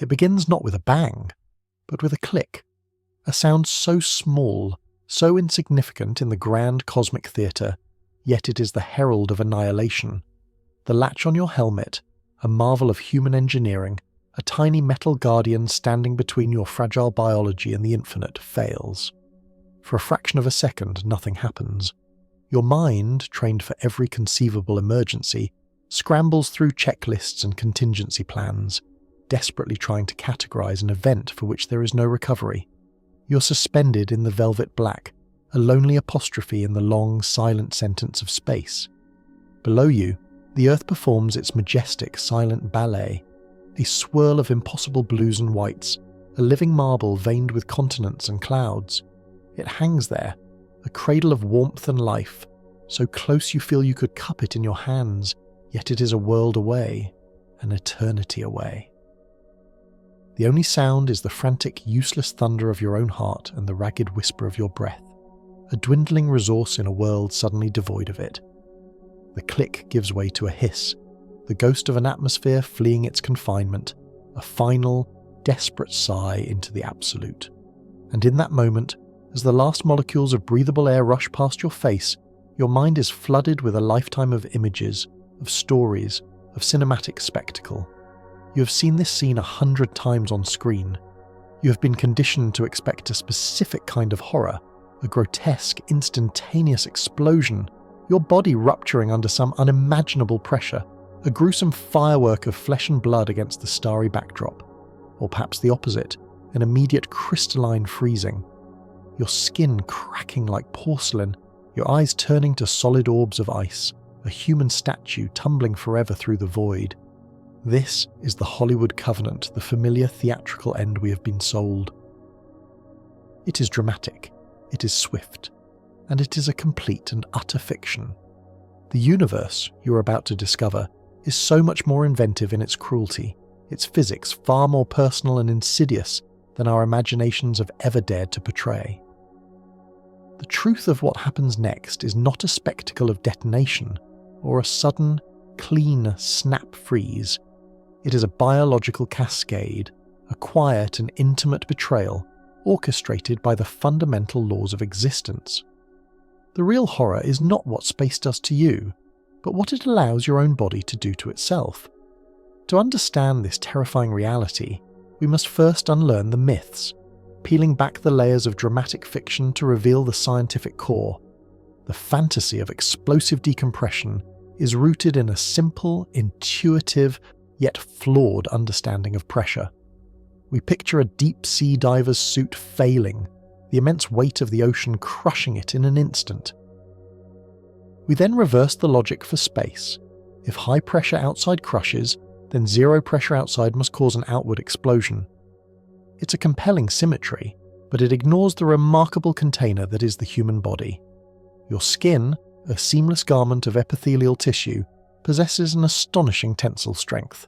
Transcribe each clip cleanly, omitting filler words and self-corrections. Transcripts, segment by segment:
It begins not with a bang, but with a click, a sound so small, so insignificant in the grand cosmic theatre, yet it is the herald of annihilation. The latch on your helmet, a marvel of human engineering, a tiny metal guardian standing between your fragile biology and the infinite, fails. For a fraction of a second, nothing happens. Your mind, trained for every conceivable emergency, scrambles through checklists and contingency plans, desperately trying to categorize an event for which there is no recovery. You're suspended in the velvet black, a lonely apostrophe in the long, silent sentence of space. Below you, the Earth performs its majestic, silent ballet, a swirl of impossible blues and whites, a living marble veined with continents and clouds. It hangs there, a cradle of warmth and life, so close you feel you could cup it in your hands, yet it is a world away, an eternity away. The only sound is the frantic, useless thunder of your own heart and the ragged whisper of your breath, a dwindling resource in a world suddenly devoid of it. The click gives way to a hiss, the ghost of an atmosphere fleeing its confinement, a final, desperate sigh into the absolute. And in that moment, as the last molecules of breathable air rush past your face, your mind is flooded with a lifetime of images, of stories, of cinematic spectacle. You have seen this scene 100 times on screen. You have been conditioned to expect a specific kind of horror, a grotesque, instantaneous explosion, your body rupturing under some unimaginable pressure, a gruesome firework of flesh and blood against the starry backdrop. Or perhaps the opposite, an immediate crystalline freezing. Your skin cracking like porcelain, your eyes turning to solid orbs of ice, a human statue tumbling forever through the void. This is the Hollywood Covenant, the familiar theatrical end we have been sold. It is dramatic, it is swift, and it is a complete and utter fiction. The universe you are about to discover is so much more inventive in its cruelty, its physics far more personal and insidious than our imaginations have ever dared to portray. The truth of what happens next is not a spectacle of detonation or a sudden, clean snap freeze. It is a biological cascade, a quiet and intimate betrayal orchestrated by the fundamental laws of existence. The real horror is not what space does to you, but what it allows your own body to do to itself. To understand this terrifying reality, we must first unlearn the myths, peeling back the layers of dramatic fiction to reveal the scientific core. The fantasy of explosive decompression is rooted in a simple, intuitive, yet flawed understanding of pressure. We picture a deep-sea diver's suit failing, the immense weight of the ocean crushing it in an instant. We then reverse the logic for space. If high pressure outside crushes, then zero pressure outside must cause an outward explosion. It's a compelling symmetry, but it ignores the remarkable container that is the human body. Your skin, a seamless garment of epithelial tissue, possesses an astonishing tensile strength.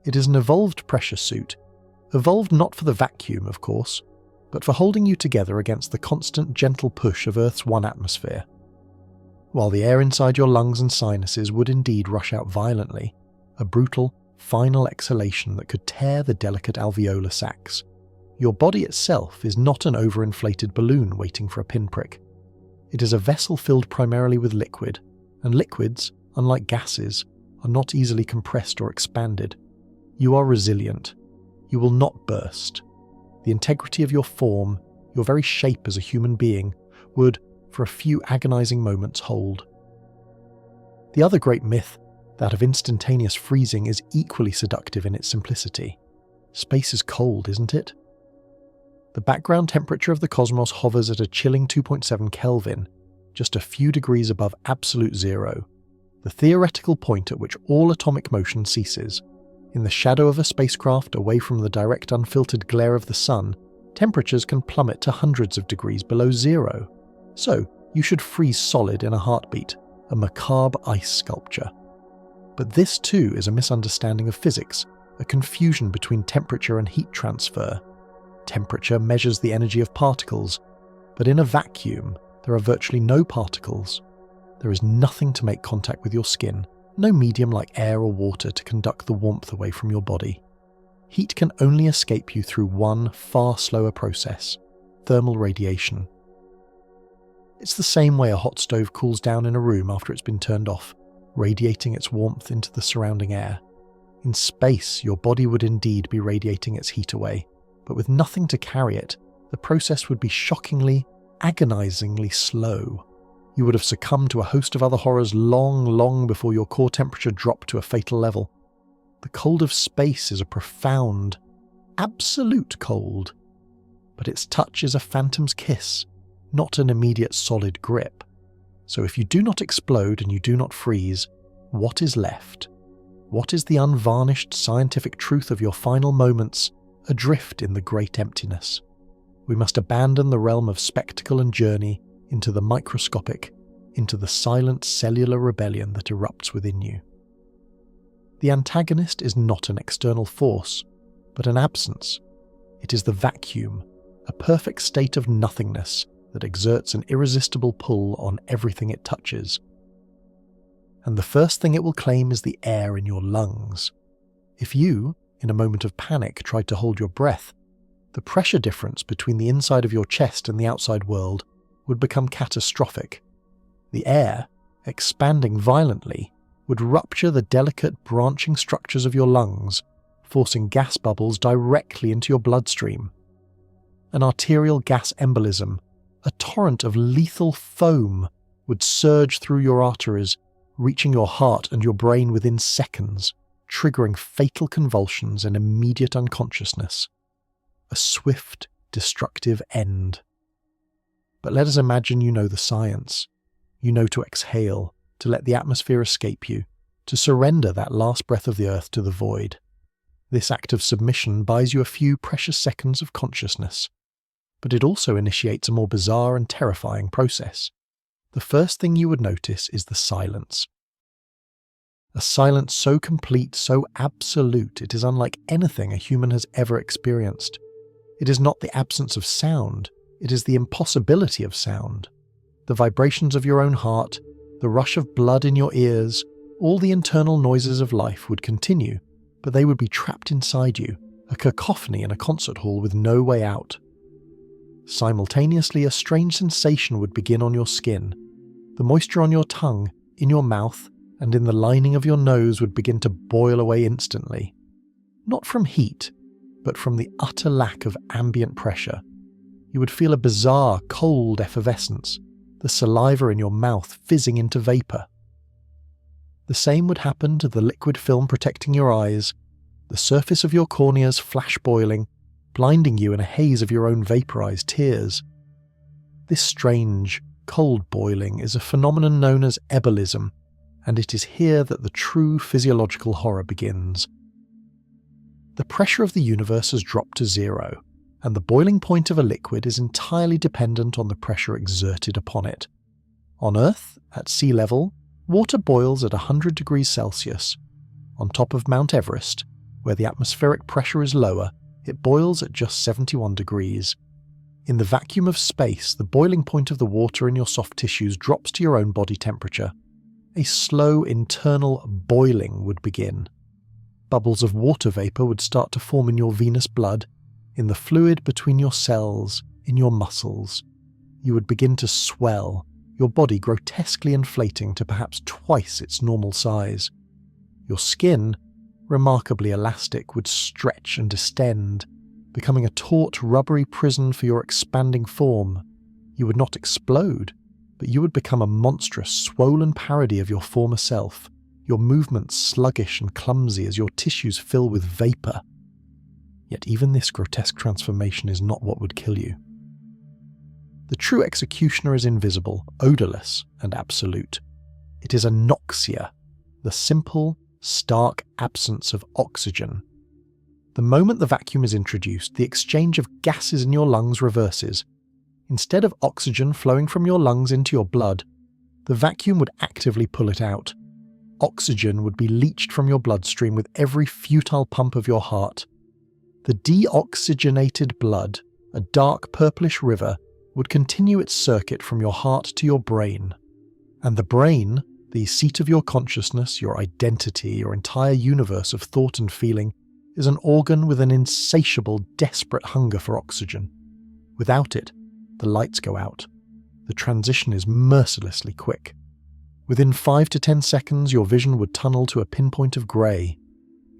It is an evolved pressure suit, evolved not for the vacuum, of course, but for holding you together against the constant gentle push of Earth's one atmosphere. While the air inside your lungs and sinuses would indeed rush out violently, a brutal, final exhalation that could tear the delicate alveolar sacs, your body itself is not an overinflated balloon waiting for a pinprick. It is a vessel filled primarily with liquid, and liquids, unlike gases, are not easily compressed or expanded. You are resilient. You will not burst. The integrity of your form, your very shape as a human being, would, for a few agonizing moments, hold. The other great myth, that of instantaneous freezing, is equally seductive in its simplicity. Space is cold, isn't it? The background temperature of the cosmos hovers at a chilling 2.7 Kelvin, just a few degrees above absolute zero, the theoretical point at which all atomic motion ceases. In the shadow of a spacecraft away from the direct unfiltered glare of the sun, temperatures can plummet to hundreds of degrees below zero. So, you should freeze solid in a heartbeat, a macabre ice sculpture. But this too is a misunderstanding of physics, a confusion between temperature and heat transfer. Temperature measures the energy of particles, but in a vacuum, there are virtually no particles. There is nothing to make contact with your skin, no medium like air or water to conduct the warmth away from your body. heat can only escape you through one far slower process: thermal radiation. It's the same way a hot stove cools down in a room after it's been turned off, radiating its warmth into the surrounding air. In space, your body would indeed be radiating its heat away, but with nothing to carry it, the process would be shockingly, agonizingly slow. You would have succumbed to a host of other horrors long before your core temperature dropped to a fatal level. The cold of space is a profound, absolute cold, but its touch is a phantom's kiss, not an immediate solid grip. So if you do not explode and you do not freeze, what is left? What is the unvarnished scientific truth of your final moments, adrift in the great emptiness? We must abandon the realm of spectacle and journey into the microscopic, into the silent cellular rebellion that erupts within you. The antagonist is not an external force, but an absence. It is the vacuum, a perfect state of nothingness that exerts an irresistible pull on everything it touches. And the first thing it will claim is the air in your lungs. If you, in a moment of panic, tried to hold your breath, the pressure difference between the inside of your chest and the outside world would become catastrophic. The air, expanding violently, would rupture the delicate branching structures of your lungs, forcing gas bubbles directly into your bloodstream. An arterial gas embolism, a torrent of lethal foam, would surge through your arteries, reaching your heart and your brain within seconds, triggering fatal convulsions and immediate unconsciousness. A swift, destructive end. But let us imagine you know the science. You know to exhale, to let the atmosphere escape you, to surrender that last breath of the earth to the void. This act of submission buys you a few precious seconds of consciousness, but it also initiates a more bizarre and terrifying process. The first thing you would notice is the silence. A silence so complete, so absolute, it is unlike anything a human has ever experienced. It is not the absence of sound, it is the impossibility of sound. The vibrations of your own heart, the rush of blood in your ears, all the internal noises of life would continue, but they would be trapped inside you, a cacophony in a concert hall with no way out. Simultaneously, a strange sensation would begin on your skin. The moisture on your tongue, in your mouth, and in the lining of your nose would begin to boil away instantly. Not from heat, but from the utter lack of ambient pressure. You would feel a bizarre, cold effervescence, the saliva in your mouth fizzing into vapour. The same would happen to the liquid film protecting your eyes, the surface of your corneas flash boiling, blinding you in a haze of your own vaporized tears. This strange, cold boiling is a phenomenon known as Ebullism, and it is here that the true physiological horror begins. The pressure of the universe has dropped to zero, and the boiling point of a liquid is entirely dependent on the pressure exerted upon it. On Earth, at sea level, water boils at 100 degrees Celsius. On top of Mount Everest, where the atmospheric pressure is lower, it boils at just 71 degrees. In the vacuum of space, the boiling point of the water in your soft tissues drops to your own body temperature. A slow internal boiling would begin. Bubbles of water vapour would start to form in your venous blood, in the fluid between your cells, in your muscles. You would begin to swell, your body grotesquely inflating to perhaps twice its normal size. Your skin, remarkably elastic, would stretch and distend, becoming a taut, rubbery prison for your expanding form. You would not explode, but you would become a monstrous, swollen parody of your former self, your movements sluggish and clumsy as your tissues fill with vapour. Yet even this grotesque transformation is not what would kill you. The true executioner is invisible, odourless, and absolute. It is anoxia, the simple, stark absence of oxygen. The moment the vacuum is introduced, the exchange of gases in your lungs reverses. Instead of oxygen flowing from your lungs into your blood, the vacuum would actively pull it out. Oxygen would be leached from your bloodstream with every futile pump of your heart. The deoxygenated blood, a dark purplish river, would continue its circuit from your heart to your brain. And the brain, the seat of your consciousness, your identity, your entire universe of thought and feeling, is an organ with an insatiable, desperate hunger for oxygen. Without it, the lights go out. The transition is mercilessly quick. Within 5 to 10 seconds, your vision would tunnel to a pinpoint of grey.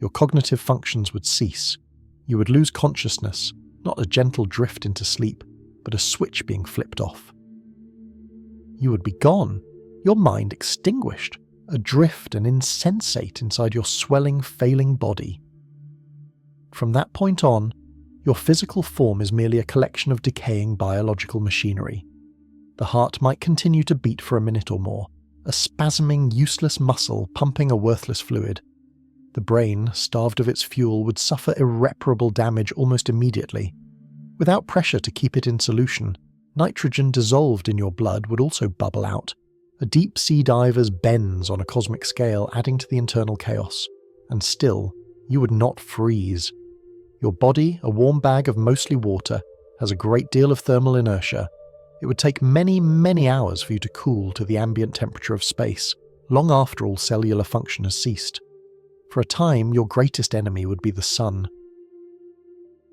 Your cognitive functions would cease. You would lose consciousness, not a gentle drift into sleep, but a switch being flipped off. You would be gone, your mind extinguished, adrift and insensate inside your swelling, failing body. From that point on, your physical form is merely a collection of decaying biological machinery. The heart might continue to beat for a minute or more, a spasming, useless muscle pumping a worthless fluid. The brain, starved of its fuel, would suffer irreparable damage almost immediately. Without pressure to keep it in solution, nitrogen dissolved in your blood would also bubble out. A deep-sea diver's bends on a cosmic scale, adding to the internal chaos. And still, you would not freeze. Your body, a warm bag of mostly water, has a great deal of thermal inertia. It would take many, many hours for you to cool to the ambient temperature of space, long after all cellular function has ceased. For a time, your greatest enemy would be the sun.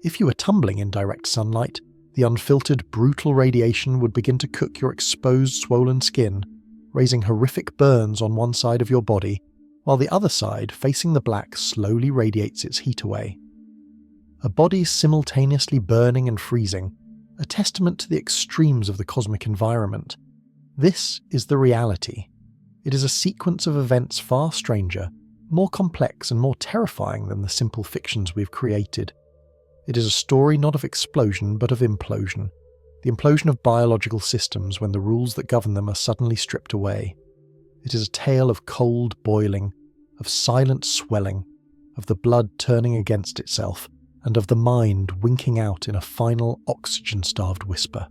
If you were tumbling in direct sunlight, the unfiltered, brutal radiation would begin to cook your exposed, swollen skin, raising horrific burns on one side of your body, while the other side, facing the black, slowly radiates its heat away. A body simultaneously burning and freezing, a testament to the extremes of the cosmic environment. This is the reality. It is a sequence of events far stranger, more complex and more terrifying than the simple fictions we've created. It is a story not of explosion but of implosion, the implosion of biological systems when the rules that govern them are suddenly stripped away. It is a tale of cold boiling, of silent swelling, of the blood turning against itself, and of the mind winking out in a final oxygen-starved whisper.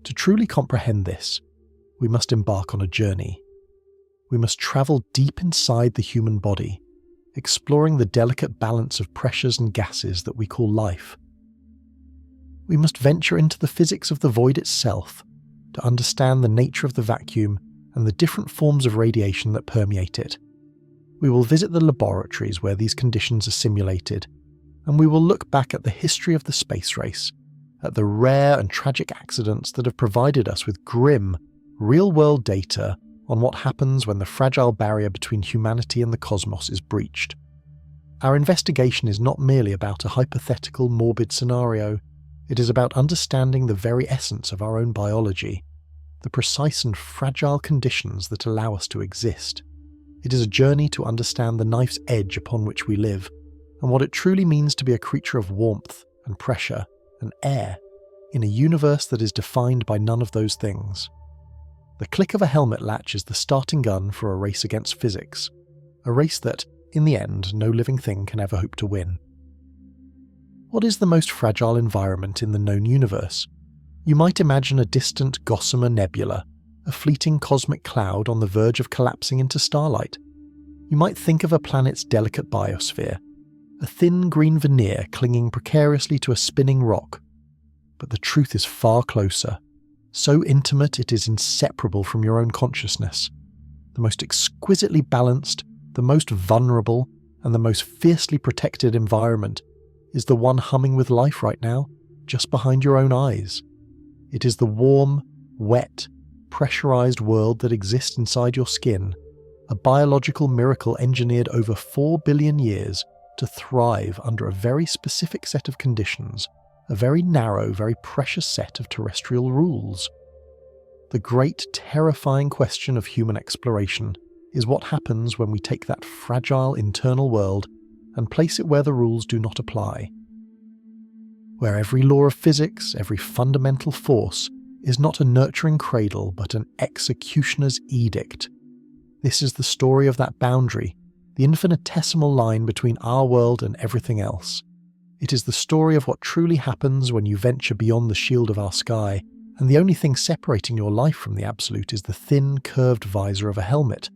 To truly comprehend this, we must embark on a journey. We must travel deep inside the human body, exploring the delicate balance of pressures and gases that we call life. We must venture into the physics of the void itself to understand the nature of the vacuum and the different forms of radiation that permeate it. We will visit the laboratories where these conditions are simulated, and we will look back at the history of the space race, at the rare and tragic accidents that have provided us with grim, real-world data on what happens when the fragile barrier between humanity and the cosmos is breached. Our investigation is not merely about a hypothetical, morbid scenario. It is about understanding the very essence of our own biology, the precise and fragile conditions that allow us to exist. It is a journey to understand the knife's edge upon which we live, and what it truly means to be a creature of warmth and pressure and air in a universe that is defined by none of those things. The click of a helmet latch is the starting gun for a race against physics, a race that, in the end, no living thing can ever hope to win. What is the most fragile environment in the known universe? You might imagine a distant gossamer nebula, a fleeting cosmic cloud on the verge of collapsing into starlight. You might think of a planet's delicate biosphere, a thin green veneer clinging precariously to a spinning rock. But the truth is far closer, so intimate it is inseparable from your own consciousness. The most exquisitely balanced, the most vulnerable, and the most fiercely protected environment is the one humming with life right now, just behind your own eyes. It is the warm, wet, pressurized world that exists inside your skin, a biological miracle engineered over 4 billion years to thrive under a very specific set of conditions, a very narrow, very precious set of terrestrial rules. The great, terrifying question of human exploration is what happens when we take that fragile internal world and place it where the rules do not apply. Where every law of physics, every fundamental force, is not a nurturing cradle but an executioner's edict. This is the story of that boundary, the infinitesimal line between our world and everything else. It is the story of what truly happens when you venture beyond the shield of our sky, and the only thing separating your life from the absolute is the thin, curved visor of a helmet.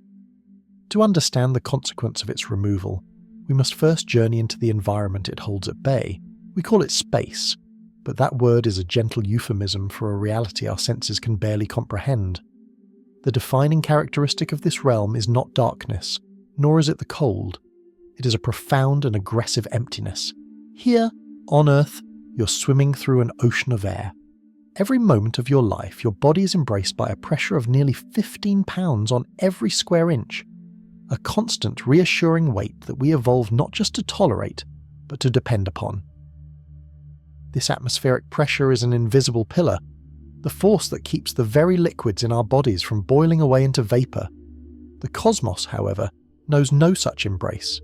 To understand the consequence of its removal, we must first journey into the environment it holds at bay. We call it space, but that word is a gentle euphemism for a reality our senses can barely comprehend. The defining characteristic of this realm is not darkness, nor is it the cold. It is a profound and aggressive emptiness. Here, on Earth, you're swimming through an ocean of air. Every moment of your life, your body is embraced by a pressure of nearly 15 pounds on every square inch. A constant, reassuring weight that we evolved not just to tolerate, but to depend upon. This atmospheric pressure is an invisible pillar, the force that keeps the very liquids in our bodies from boiling away into vapour. The cosmos, however, knows no such embrace.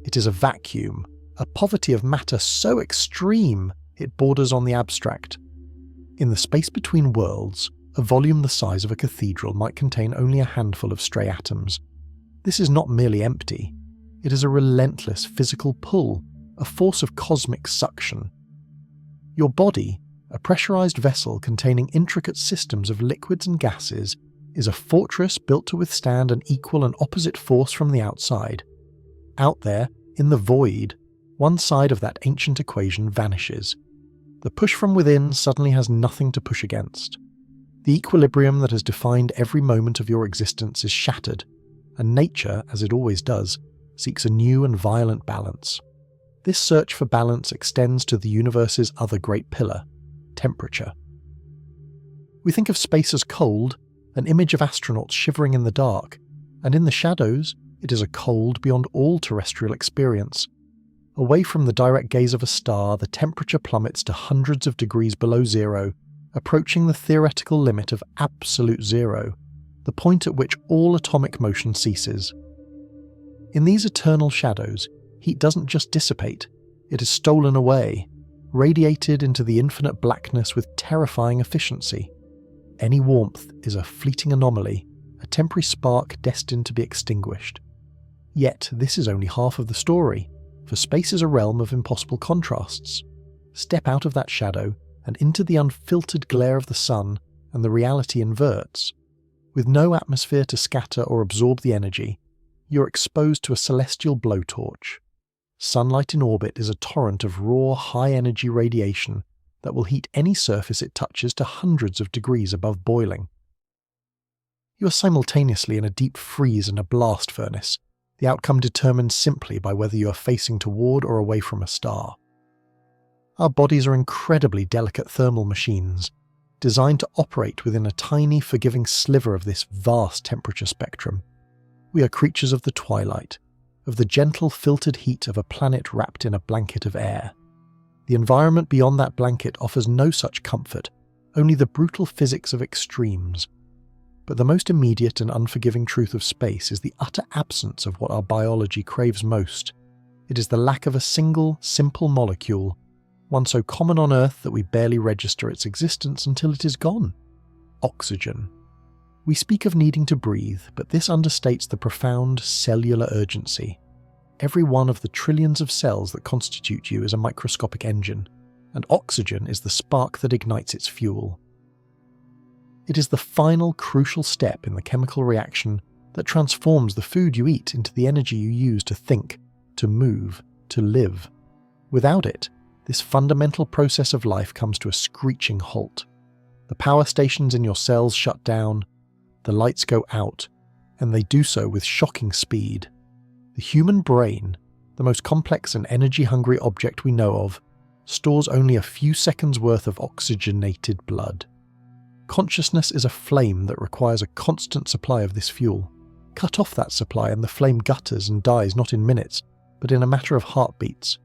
It is a vacuum, a poverty of matter so extreme it borders on the abstract. In the space between worlds, a volume the size of a cathedral might contain only a handful of stray atoms. This is not merely empty. It is a relentless physical pull, a force of cosmic suction. Your body, a pressurized vessel containing intricate systems of liquids and gases, is a fortress built to withstand an equal and opposite force from the outside. Out there, in the void, one side of that ancient equation vanishes. The push from within suddenly has nothing to push against. The equilibrium that has defined every moment of your existence is shattered, and nature, as it always does, seeks a new and violent balance. This search for balance extends to the universe's other great pillar, temperature. We think of space as cold, an image of astronauts shivering in the dark, and in the shadows, it is a cold beyond all terrestrial experience. Away from the direct gaze of a star, the temperature plummets to hundreds of degrees below zero, approaching the theoretical limit of absolute zero, the point at which all atomic motion ceases. In these eternal shadows, heat doesn't just dissipate, it is stolen away, radiated into the infinite blackness with terrifying efficiency. Any warmth is a fleeting anomaly, a temporary spark destined to be extinguished. Yet this is only half of the story, for space is a realm of impossible contrasts. Step out of that shadow and into the unfiltered glare of the sun, and the reality inverts. With no atmosphere to scatter or absorb the energy, you're exposed to a celestial blowtorch. Sunlight in orbit is a torrent of raw, high-energy radiation that will heat any surface it touches to hundreds of degrees above boiling. You are simultaneously in a deep freeze and a blast furnace, the outcome determined simply by whether you are facing toward or away from a star. Our bodies are incredibly delicate thermal machines, designed to operate within a tiny, forgiving sliver of this vast temperature spectrum. We are creatures of the twilight, of the gentle filtered heat of a planet wrapped in a blanket of air. The environment beyond that blanket offers no such comfort, only the brutal physics of extremes. But the most immediate and unforgiving truth of space is the utter absence of what our biology craves most. It is the lack of a single, simple molecule, one so common on Earth that we barely register its existence until it is gone. Oxygen. We speak of needing to breathe, but this understates the profound cellular urgency. Every one of the trillions of cells that constitute you is a microscopic engine, and oxygen is the spark that ignites its fuel. It is the final crucial step in the chemical reaction that transforms the food you eat into the energy you use to think, to move, to live. Without it, this fundamental process of life comes to a screeching halt. The power stations in your cells shut down, the lights go out, and they do so with shocking speed. The human brain, the most complex and energy-hungry object we know of, stores only a few seconds' worth of oxygenated blood. Consciousness is a flame that requires a constant supply of this fuel. Cut off that supply and the flame gutters and dies not in minutes, but in a matter of heartbeats.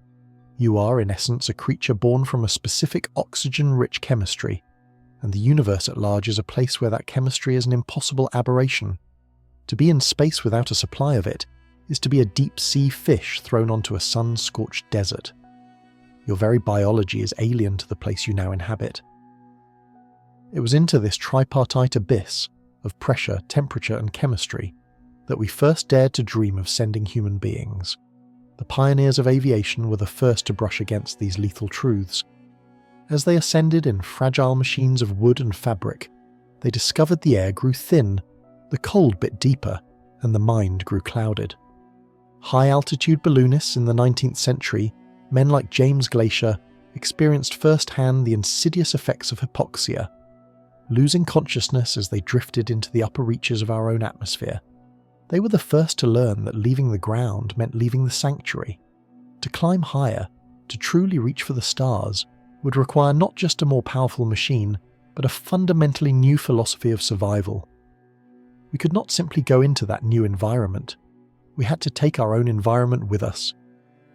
You are, in essence, a creature born from a specific oxygen-rich chemistry, and the universe at large is a place where that chemistry is an impossible aberration. To be in space without a supply of it is to be a deep-sea fish thrown onto a sun-scorched desert. Your very biology is alien to the place you now inhabit. It was into this tripartite abyss of pressure, temperature, and chemistry that we first dared to dream of sending human beings. The pioneers of aviation were the first to brush against these lethal truths. As they ascended in fragile machines of wood and fabric, they discovered the air grew thin, the cold bit deeper, and the mind grew clouded. High-altitude balloonists in the 19th century, men like James Glaisher, experienced firsthand the insidious effects of hypoxia, losing consciousness as they drifted into the upper reaches of our own atmosphere. They were the first to learn that leaving the ground meant leaving the sanctuary. To climb higher, to truly reach for the stars, would require not just a more powerful machine, but a fundamentally new philosophy of survival. We could not simply go into that new environment. We had to take our own environment with us.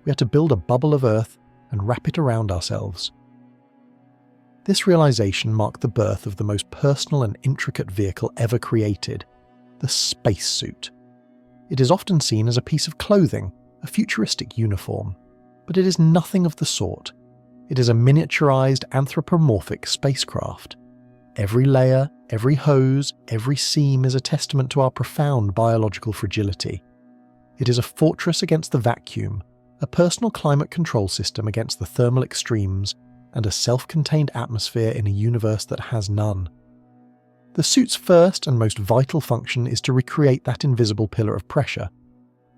We had to build a bubble of Earth and wrap it around ourselves. This realization marked the birth of the most personal and intricate vehicle ever created, the spacesuit. It is often seen as a piece of clothing, a futuristic uniform, but it is nothing of the sort. It is a miniaturized anthropomorphic spacecraft. Every layer, every hose, every seam is a testament to our profound biological fragility. It is a fortress against the vacuum, a personal climate control system against the thermal extremes, and a self-contained atmosphere in a universe that has none. The suit's first and most vital function is to recreate that invisible pillar of pressure.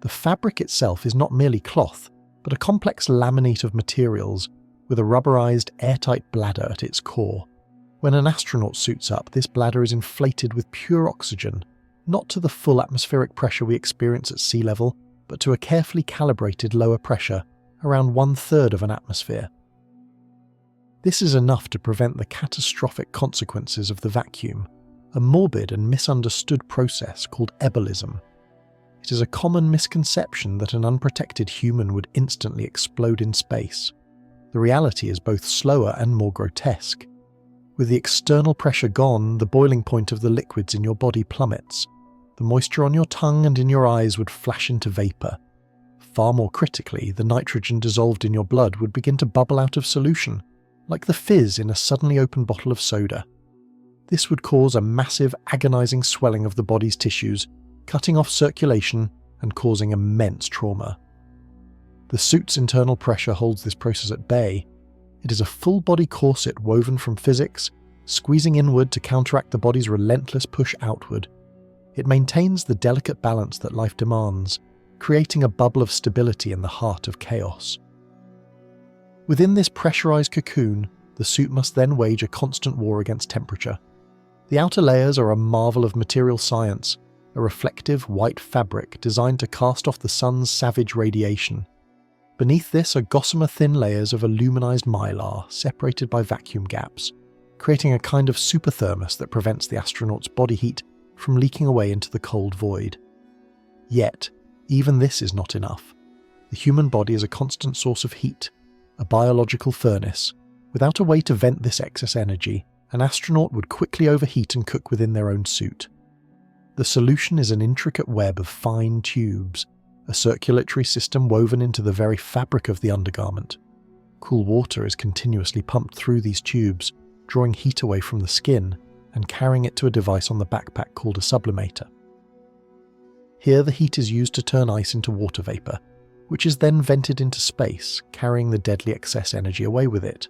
The fabric itself is not merely cloth, but a complex laminate of materials with a rubberized, airtight bladder at its core. When an astronaut suits up, this bladder is inflated with pure oxygen, not to the full atmospheric pressure we experience at sea level, but to a carefully calibrated lower pressure, around 1/3 of an atmosphere. This is enough to prevent the catastrophic consequences of the vacuum, a morbid and misunderstood process called Ebullism. It is a common misconception that an unprotected human would instantly explode in space. The reality is both slower and more grotesque. With the external pressure gone, the boiling point of the liquids in your body plummets. The moisture on your tongue and in your eyes would flash into vapour. Far more critically, the nitrogen dissolved in your blood would begin to bubble out of solution, like the fizz in a suddenly opened bottle of soda. This would cause a massive, agonising swelling of the body's tissues, cutting off circulation and causing immense trauma. The suit's internal pressure holds this process at bay. It is a full-body corset woven from physics, squeezing inward to counteract the body's relentless push outward. It maintains the delicate balance that life demands, creating a bubble of stability in the heart of chaos. Within this pressurized cocoon, the suit must then wage a constant war against temperature. The outer layers are a marvel of material science, a reflective white fabric designed to cast off the sun's savage radiation. Beneath this are gossamer thin layers of aluminized mylar separated by vacuum gaps, creating a kind of superthermos that prevents the astronaut's body heat from leaking away into the cold void. Yet, even this is not enough. The human body is a constant source of heat, a biological furnace. Without a way to vent this excess energy, an astronaut would quickly overheat and cook within their own suit. The solution is an intricate web of fine tubes, a circulatory system woven into the very fabric of the undergarment. Cool water is continuously pumped through these tubes, drawing heat away from the skin and carrying it to a device on the backpack called a sublimator. Here the heat is used to turn ice into water vapour, which is then vented into space, carrying the deadly excess energy away with it.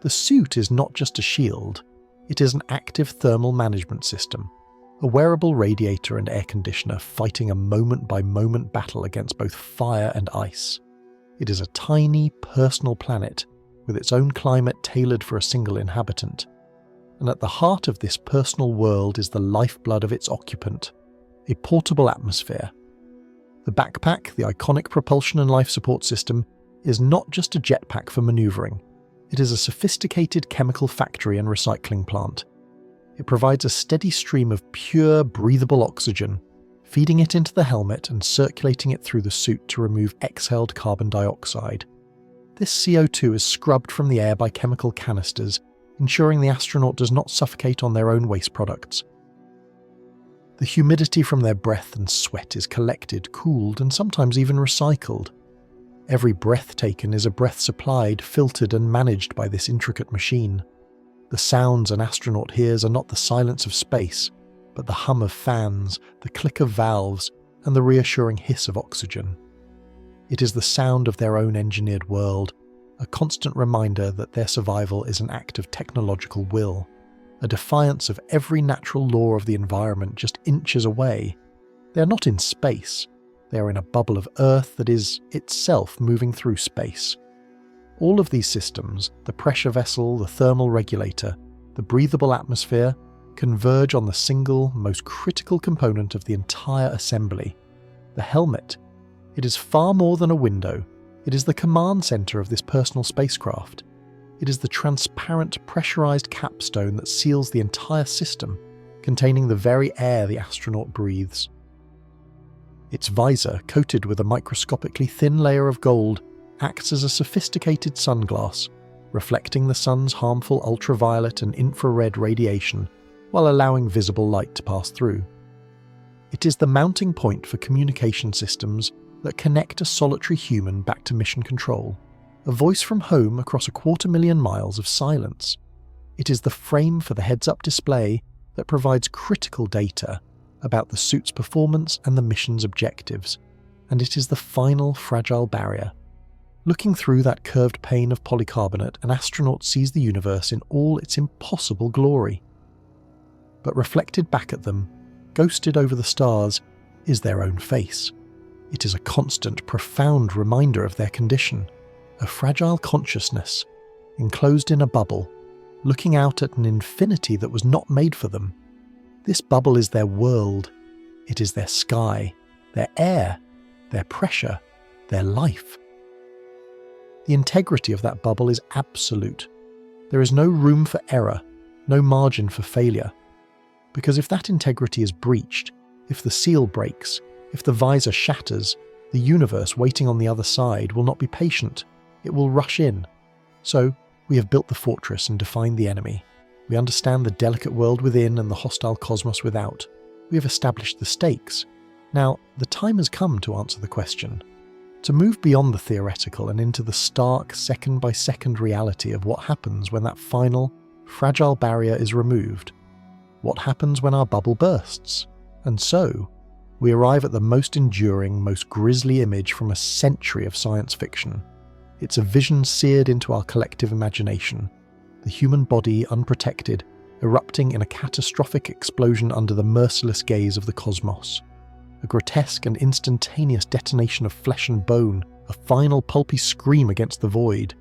The suit is not just a shield, it is an active thermal management system, a wearable radiator and air conditioner fighting a moment-by-moment battle against both fire and ice. It is a tiny, personal planet with its own climate tailored for a single inhabitant. And at the heart of this personal world is the lifeblood of its occupant, a portable atmosphere. The backpack, the iconic propulsion and life support system, is not just a jetpack for manoeuvring. It is a sophisticated chemical factory and recycling plant. It provides a steady stream of pure, breathable oxygen, feeding it into the helmet and circulating it through the suit to remove exhaled carbon dioxide. This CO2 is scrubbed from the air by chemical canisters, ensuring the astronaut does not suffocate on their own waste products. The humidity from their breath and sweat is collected, cooled, and sometimes even recycled. Every breath taken is a breath supplied, filtered, and managed by this intricate machine. The sounds an astronaut hears are not the silence of space, but the hum of fans, the click of valves, and the reassuring hiss of oxygen. It is the sound of their own engineered world, a constant reminder that their survival is an act of technological will, a defiance of every natural law of the environment just inches away. They are not in space, they are in a bubble of Earth that is itself moving through space. All of these systems, the pressure vessel, the thermal regulator, the breathable atmosphere, converge on the single, most critical component of the entire assembly, the helmet. It is far more than a window. It is the command center of this personal spacecraft. It is the transparent, pressurized capstone that seals the entire system, containing the very air the astronaut breathes. Its visor, coated with a microscopically thin layer of gold, acts as a sophisticated sunglass, reflecting the sun's harmful ultraviolet and infrared radiation while allowing visible light to pass through. It is the mounting point for communication systems that connect a solitary human back to mission control, a voice from home across 250,000 miles of silence. It is the frame for the heads-up display that provides critical data about the suit's performance and the mission's objectives, and it is the final fragile barrier. Looking through that curved pane of polycarbonate, an astronaut sees the universe in all its impossible glory. But reflected back at them, ghosted over the stars, is their own face. It is a constant, profound reminder of their condition, a fragile consciousness, enclosed in a bubble, looking out at an infinity that was not made for them. This bubble is their world. It is their sky, their air, their pressure, their life. The integrity of that bubble is absolute. There is no room for error, no margin for failure. Because if that integrity is breached, if the seal breaks, if the visor shatters, the universe waiting on the other side will not be patient. It will rush in. So, we have built the fortress and defined the enemy. We understand the delicate world within and the hostile cosmos without. We have established the stakes. Now, the time has come to answer the question. To move beyond the theoretical and into the stark, second-by-second reality of what happens when that final, fragile barrier is removed. What happens when our bubble bursts? And so, we arrive at the most enduring, most grisly image from a century of science fiction. It's a vision seared into our collective imagination, the human body unprotected, erupting in a catastrophic explosion under the merciless gaze of the cosmos. A grotesque and instantaneous detonation of flesh and bone, a final pulpy scream against the void.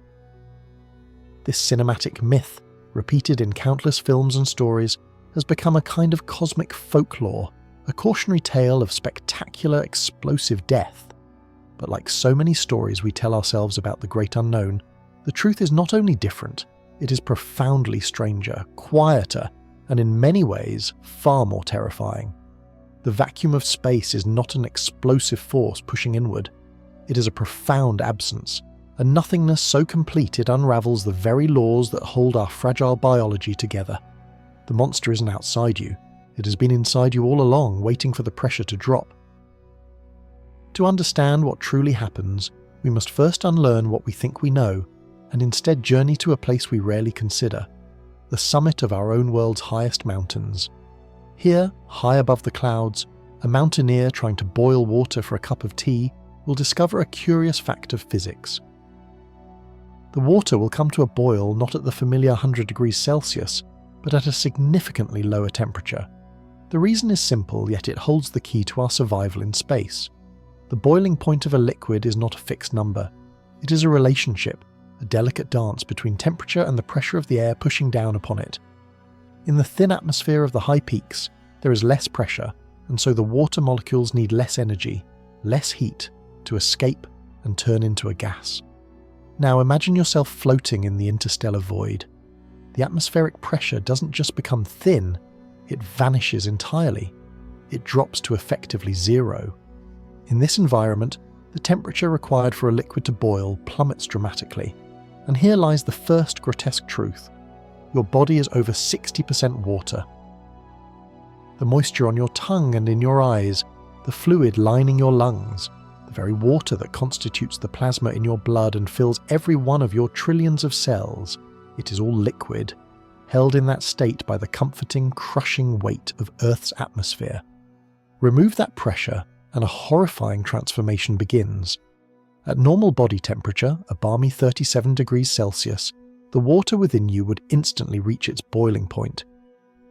This cinematic myth, repeated in countless films and stories, has become a kind of cosmic folklore, a cautionary tale of spectacular, explosive death. But like so many stories we tell ourselves about the great unknown, the truth is not only different, it is profoundly stranger, quieter, and in many ways far more terrifying. The vacuum of space is not an explosive force pushing inward. It is a profound absence, a nothingness so complete it unravels the very laws that hold our fragile biology together. The monster isn't outside you. It has been inside you all along, waiting for the pressure to drop. To understand what truly happens, we must first unlearn what we think we know, and instead journey to a place we rarely consider, the summit of our own world's highest mountains. Here, high above the clouds, a mountaineer trying to boil water for a cup of tea will discover a curious fact of physics. The water will come to a boil not at the familiar 100 degrees Celsius, but at a significantly lower temperature. The reason is simple, yet it holds the key to our survival in space. The boiling point of a liquid is not a fixed number. It is a relationship, a delicate dance between temperature and the pressure of the air pushing down upon it. In the thin atmosphere of the high peaks, there is less pressure, and so the water molecules need less energy, less heat, to escape and turn into a gas. Now imagine yourself floating in the interstellar void. The atmospheric pressure doesn't just become thin, it vanishes entirely. It drops to effectively zero. In this environment, the temperature required for a liquid to boil plummets dramatically. And here lies the first grotesque truth. Your body is over 60% water. The moisture on your tongue and in your eyes, the fluid lining your lungs, the very water that constitutes the plasma in your blood and fills every one of your trillions of cells, it is all liquid, held in that state by the comforting, crushing weight of Earth's atmosphere. Remove that pressure, and a horrifying transformation begins. At normal body temperature, a balmy 37 degrees Celsius, the water within you would instantly reach its boiling point.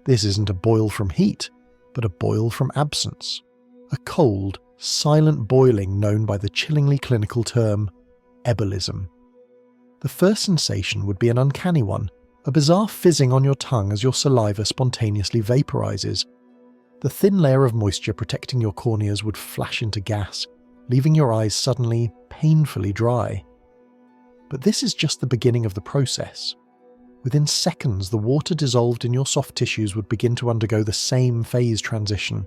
This isn't a boil from heat, but a boil from absence. A cold, silent boiling known by the chillingly clinical term, Ebullism. The first sensation would be an uncanny one, a bizarre fizzing on your tongue as your saliva spontaneously vaporizes. The thin layer of moisture protecting your corneas would flash into gas, leaving your eyes suddenly painfully dry. But this is just the beginning of the process. Within seconds, the water dissolved in your soft tissues would begin to undergo the same phase transition.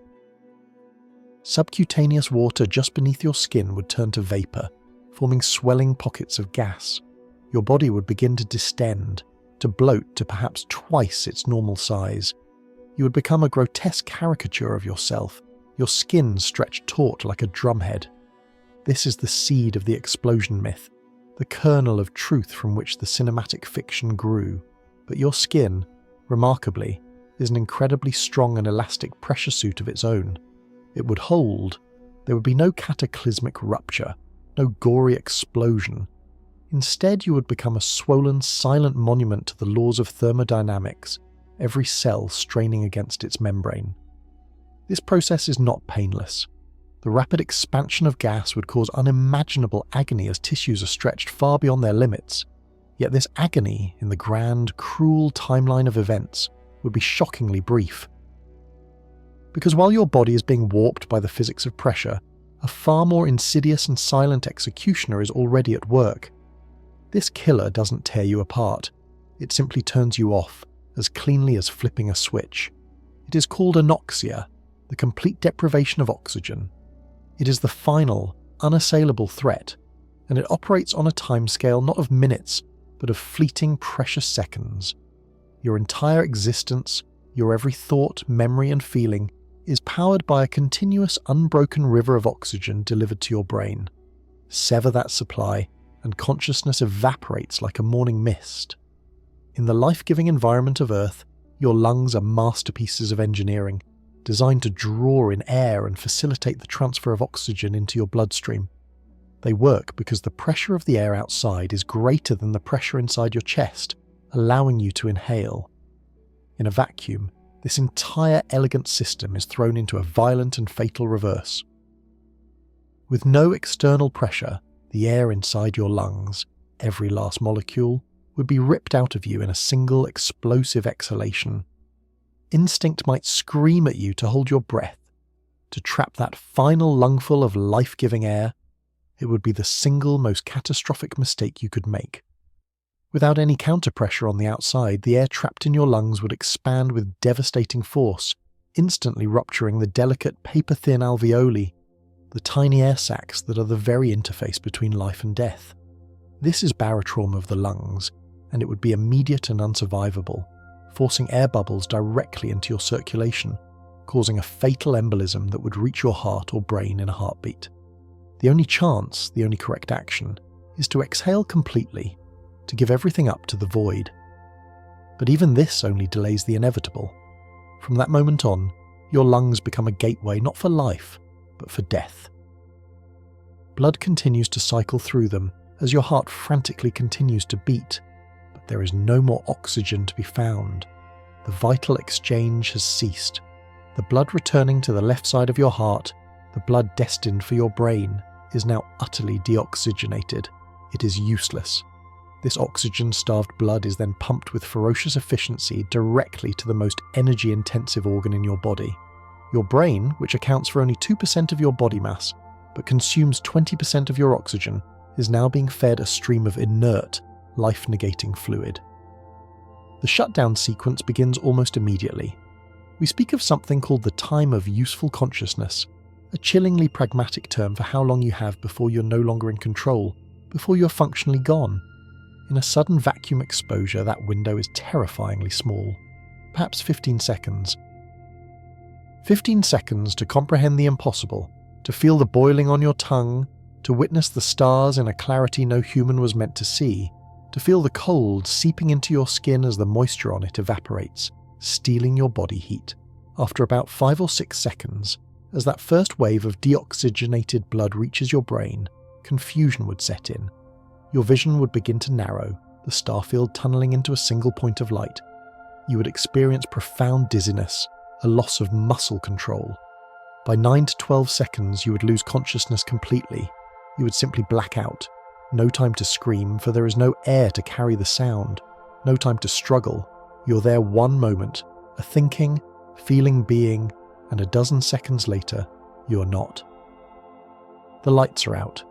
Subcutaneous water just beneath your skin would turn to vapor, forming swelling pockets of gas. Your body would begin to distend, to bloat to perhaps twice its normal size. You would become a grotesque caricature of yourself, your skin stretched taut like a drumhead. This is the seed of the explosion myth, the kernel of truth from which the cinematic fiction grew. But your skin, remarkably, is an incredibly strong and elastic pressure suit of its own. It would hold. There would be no cataclysmic rupture, no gory explosion. Instead, you would become a swollen, silent monument to the laws of thermodynamics, every cell straining against its membrane. This process is not painless. The rapid expansion of gas would cause unimaginable agony as tissues are stretched far beyond their limits. Yet this agony, in the grand, cruel timeline of events, would be shockingly brief. Because while your body is being warped by the physics of pressure, a far more insidious and silent executioner is already at work. This killer doesn't tear you apart. It simply turns you off, as cleanly as flipping a switch. It is called anoxia, the complete deprivation of oxygen. It is the final, unassailable threat, and it operates on a timescale not of minutes, but of fleeting precious seconds. Your entire existence, your every thought, memory and feeling, is powered by a continuous, unbroken river of oxygen delivered to your brain. Sever that supply, and consciousness evaporates like a morning mist. In the life-giving environment of Earth, your lungs are masterpieces of engineering, designed to draw in air and facilitate the transfer of oxygen into your bloodstream. They work because the pressure of the air outside is greater than the pressure inside your chest, allowing you to inhale. In a vacuum, this entire elegant system is thrown into a violent and fatal reverse. With no external pressure, the air inside your lungs, every last molecule, would be ripped out of you in a single explosive exhalation. Instinct might scream at you to hold your breath, to trap that final lungful of life-giving air. It would be the single most catastrophic mistake you could make. Without any counter-pressure on the outside, the air trapped in your lungs would expand with devastating force, instantly rupturing the delicate paper-thin alveoli, the tiny air sacs that are the very interface between life and death. This is barotrauma of the lungs, and it would be immediate and unsurvivable, forcing air bubbles directly into your circulation, causing a fatal embolism that would reach your heart or brain in a heartbeat. The only chance, the only correct action, is to exhale completely, to give everything up to the void. But even this only delays the inevitable. From that moment on, your lungs become a gateway not for life, but for death. Blood continues to cycle through them as your heart frantically continues to beat, but there is no more oxygen to be found. The vital exchange has ceased. The blood returning to the left side of your heart, the blood destined for your brain, is now utterly deoxygenated. It is useless. This oxygen-starved blood is then pumped with ferocious efficiency directly to the most energy-intensive organ in your body. Your brain, which accounts for only 2% of your body mass, but consumes 20% of your oxygen, is now being fed a stream of inert, life-negating fluid. The shutdown sequence begins almost immediately. We speak of something called the time of useful consciousness, a chillingly pragmatic term for how long you have before you're no longer in control, before you're functionally gone. In a sudden vacuum exposure, that window is terrifyingly small, perhaps 15 seconds. 15 seconds to comprehend the impossible, to feel the boiling on your tongue, to witness the stars in a clarity no human was meant to see, to feel the cold seeping into your skin as the moisture on it evaporates, stealing your body heat. After about 5 or 6 seconds, as that first wave of deoxygenated blood reaches your brain, confusion would set in. Your vision would begin to narrow, the starfield tunneling into a single point of light. You would experience profound dizziness, a loss of muscle control. By 9 to 12 seconds, you would lose consciousness completely. You would simply black out. No time to scream, for there is no air to carry the sound. no time to struggle. You're there one moment, a thinking, feeling being, and a dozen seconds later, you're not. The lights are out.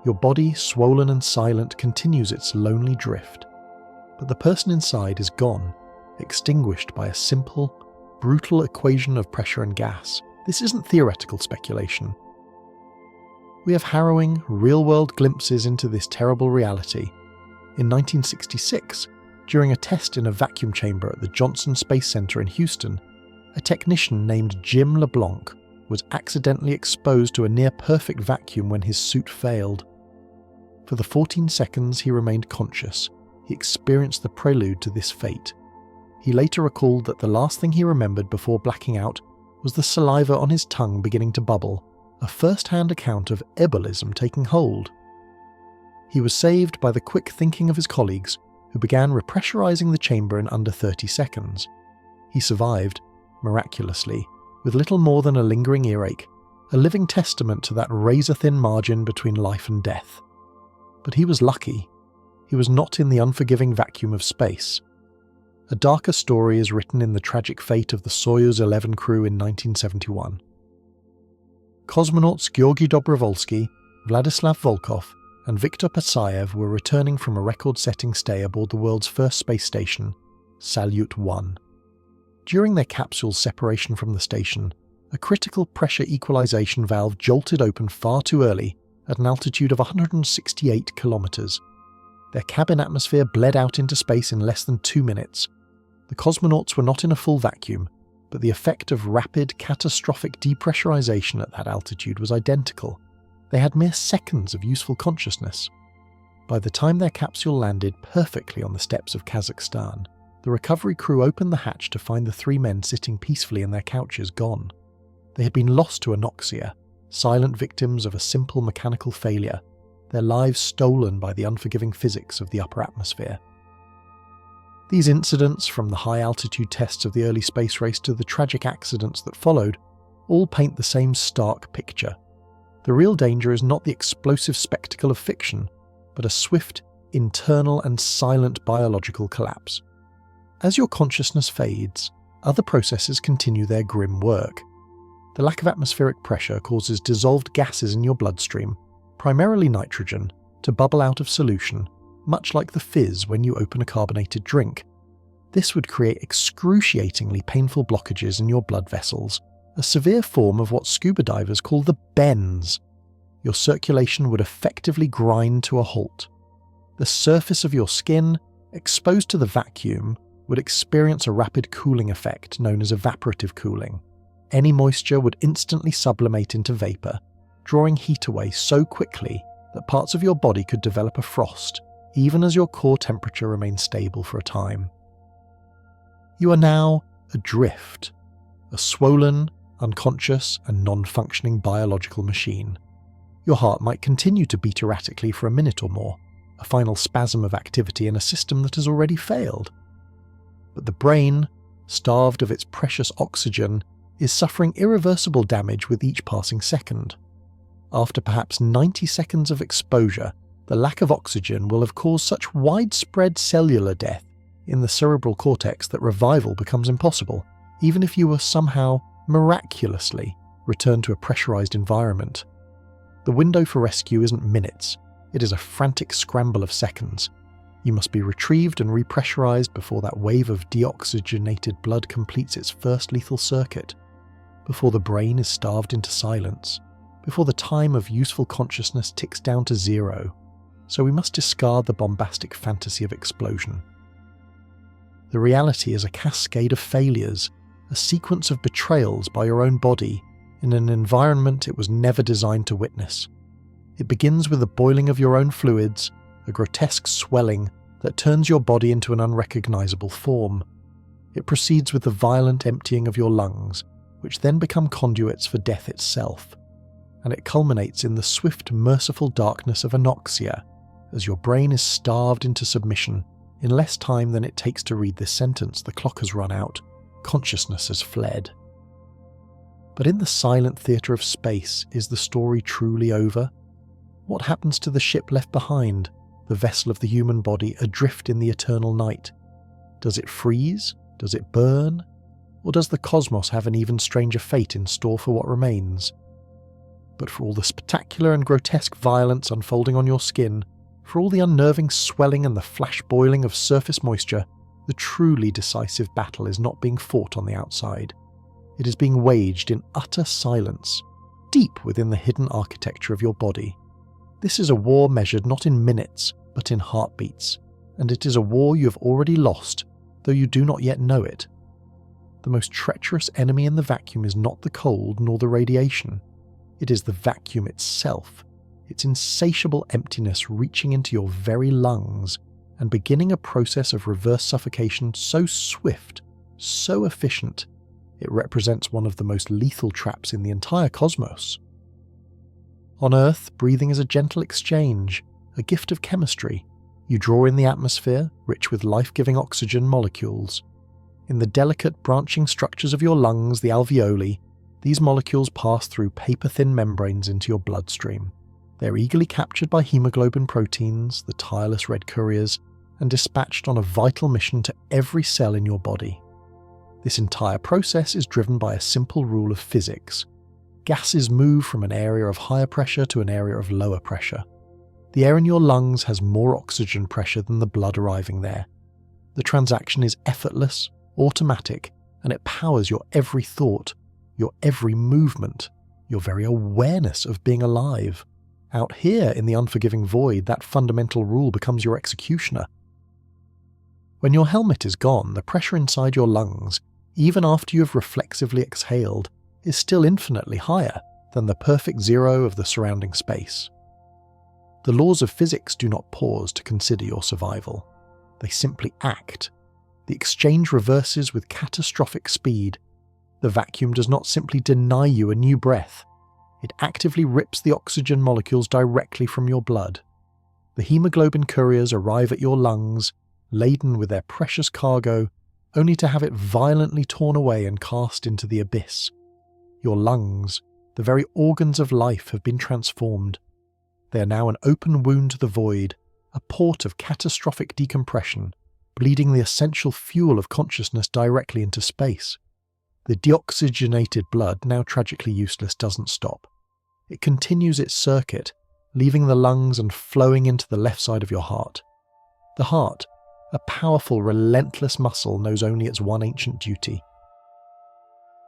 Your body, swollen and silent, continues its lonely drift. But the person inside is gone, extinguished by a simple, brutal equation of pressure and gas. This isn't theoretical speculation. We have harrowing, real-world glimpses into this terrible reality. In 1966, during a test in a vacuum chamber at the Johnson Space Center in Houston, a technician named Jim LeBlanc was accidentally exposed to a near-perfect vacuum when his suit failed. For the 14 seconds he remained conscious, he experienced the prelude to this fate. He later recalled that the last thing he remembered before blacking out was the saliva on his tongue beginning to bubble, a first-hand account of Ebullism taking hold. He was saved by the quick thinking of his colleagues, who began repressurizing the chamber in under 30 seconds. He survived, miraculously, with little more than a lingering earache, a living testament to that razor-thin margin between life and death. But he was lucky. He was not in the unforgiving vacuum of space. A darker story is written in the tragic fate of the Soyuz 11 crew in 1971. Cosmonauts Georgy Dobrovolsky, Vladislav Volkov, and Viktor Pasayev were returning from a record-setting stay aboard the world's first space station, Salyut 1. During their capsule's separation from the station, a critical pressure equalization valve jolted open far too early at an altitude of 168 kilometers. Their cabin atmosphere bled out into space in less than 2 minutes. The cosmonauts were not in a full vacuum, but the effect of rapid, catastrophic depressurization at that altitude was identical. They had mere seconds of useful consciousness. By the time their capsule landed perfectly on the steppes of Kazakhstan, the recovery crew opened the hatch to find the 3 men sitting peacefully in their couches gone. They had been lost to anoxia, silent victims of a simple mechanical failure, their lives stolen by the unforgiving physics of the upper atmosphere. These incidents, from the high-altitude tests of the early space race to the tragic accidents that followed, all paint the same stark picture. The real danger is not the explosive spectacle of fiction, but a swift, internal and silent biological collapse. As your consciousness fades, other processes continue their grim work. The lack of atmospheric pressure causes dissolved gases in your bloodstream, primarily nitrogen, to bubble out of solution, much like the fizz when you open a carbonated drink. This would create excruciatingly painful blockages in your blood vessels, a severe form of what scuba divers call the bends. Your circulation would effectively grind to a halt. The surface of your skin, exposed to the vacuum, would experience a rapid cooling effect known as evaporative cooling. Any moisture would instantly sublimate into vapor, drawing heat away so quickly that parts of your body could develop a frost, even as your core temperature remained stable for a time. You are now adrift, a swollen, unconscious and non-functioning biological machine. Your heart might continue to beat erratically for a minute or more, a final spasm of activity in a system that has already failed. But the brain, starved of its precious oxygen, is suffering irreversible damage with each passing second. After perhaps 90 seconds of exposure, the lack of oxygen will have caused such widespread cellular death in the cerebral cortex that revival becomes impossible, even if you were somehow, miraculously, returned to a pressurized environment. The window for rescue isn't minutes, it is a frantic scramble of seconds. You must be retrieved and repressurized before that wave of deoxygenated blood completes its first lethal circuit, before the brain is starved into silence, before the time of useful consciousness ticks down to 0, so we must discard the bombastic fantasy of explosion. The reality is a cascade of failures, a sequence of betrayals by your own body in an environment it was never designed to witness. It begins with the boiling of your own fluids, a grotesque swelling that turns your body into an unrecognizable form. It proceeds with the violent emptying of your lungs, which then become conduits for death itself. And it culminates in the swift, merciful darkness of anoxia, as your brain is starved into submission. In less time than it takes to read this sentence, the clock has run out, consciousness has fled. But in the silent theatre of space, is the story truly over? What happens to the ship left behind, the vessel of the human body adrift in the eternal night, Does it freeze? Does it burn? Or does the cosmos have an even stranger fate in store for what remains? But for all the spectacular and grotesque violence unfolding on your skin, for all the unnerving swelling and the flash boiling of surface moisture, the truly decisive battle is not being fought on the outside. It is being waged in utter silence, deep within the hidden architecture of your body. This is a war measured not in minutes, but in heartbeats, and it is a war you have already lost, though you do not yet know it. The most treacherous enemy in the vacuum is not the cold nor the radiation. It is the vacuum itself, its insatiable emptiness reaching into your very lungs and beginning a process of reverse suffocation so swift, so efficient, it represents one of the most lethal traps in the entire cosmos. On Earth, breathing is a gentle exchange, a gift of chemistry. You draw in the atmosphere, rich with life-giving oxygen molecules. In the delicate branching structures of your lungs, the alveoli, these molecules pass through paper-thin membranes into your bloodstream. They're eagerly captured by hemoglobin proteins, the tireless red couriers, and dispatched on a vital mission to every cell in your body. This entire process is driven by a simple rule of physics. Gases move from an area of higher pressure to an area of lower pressure. The air in your lungs has more oxygen pressure than the blood arriving there. The transaction is effortless, automatic, and it powers your every thought, your every movement, your very awareness of being alive. Out here in the unforgiving void, that fundamental rule becomes your executioner. When your helmet is gone, the pressure inside your lungs, even after you have reflexively exhaled, is still infinitely higher than the perfect zero of the surrounding space. The laws of physics do not pause to consider your survival. They simply act. The exchange reverses with catastrophic speed. The vacuum does not simply deny you a new breath. It actively rips the oxygen molecules directly from your blood. The hemoglobin couriers arrive at your lungs, laden with their precious cargo, only to have it violently torn away and cast into the abyss. Your lungs, the very organs of life, have been transformed. They are now an open wound to the void, a port of catastrophic decompression, bleeding the essential fuel of consciousness directly into space. The deoxygenated blood, now tragically useless, doesn't stop. It continues its circuit, leaving the lungs and flowing into the left side of your heart. The heart, a powerful, relentless muscle, knows only its one ancient duty.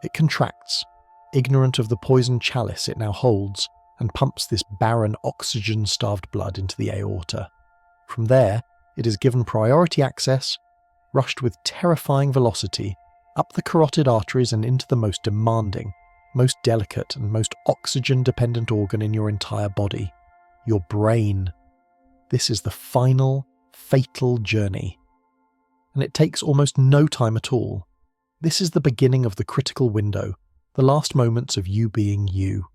It contracts, ignorant of the poisoned chalice it now holds, and pumps this barren, oxygen-starved blood into the aorta. From there, it is given priority access, rushed with terrifying velocity, up the carotid arteries and into the most demanding, most delicate, and most oxygen-dependent organ in your entire body, your brain. This is the final, fatal journey. And it takes almost no time at all. This is the beginning of the critical window, the last moments of you being you.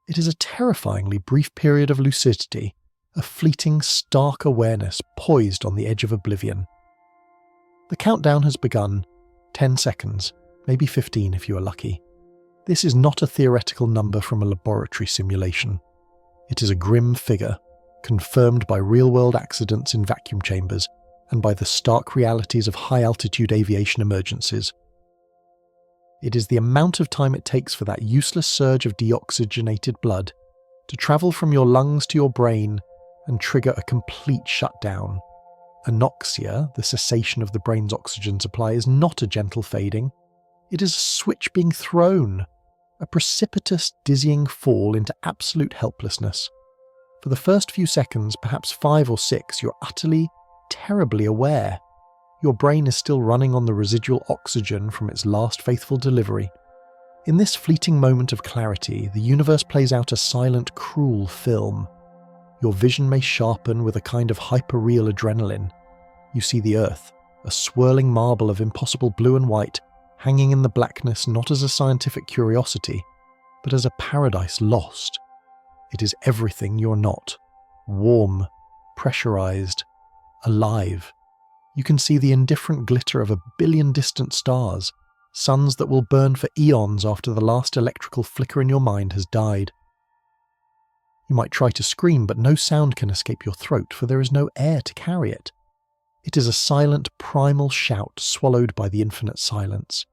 It is a terrifyingly brief period of lucidity, a fleeting, stark awareness poised on the edge of oblivion. The countdown has begun. 10 seconds, maybe 15 if you are lucky. This is not a theoretical number from a laboratory simulation. It is a grim figure, confirmed by real-world accidents in vacuum chambers and by the stark realities of high-altitude aviation emergencies. It is the amount of time it takes for that useless surge of deoxygenated blood to travel from your lungs to your brain and trigger a complete shutdown. Anoxia, the cessation of the brain's oxygen supply, is not a gentle fading. It is a switch being thrown, a precipitous, dizzying fall into absolute helplessness. For the first few seconds, perhaps 5 or 6, you're utterly, terribly aware. Your brain is still running on the residual oxygen from its last faithful delivery. In this fleeting moment of clarity, the universe plays out a silent, cruel film. Your vision may sharpen with a kind of hyper-real adrenaline. You see the Earth, a swirling marble of impossible blue and white, hanging in the blackness not as a scientific curiosity, but as a paradise lost. It is everything you're not. Warm, pressurized, alive. You can see the indifferent glitter of 1 billion distant stars, suns that will burn for eons after the last electrical flicker in your mind has died. You might try to scream, but no sound can escape your throat, for there is no air to carry it. It is a silent, primal shout swallowed by the infinite silence.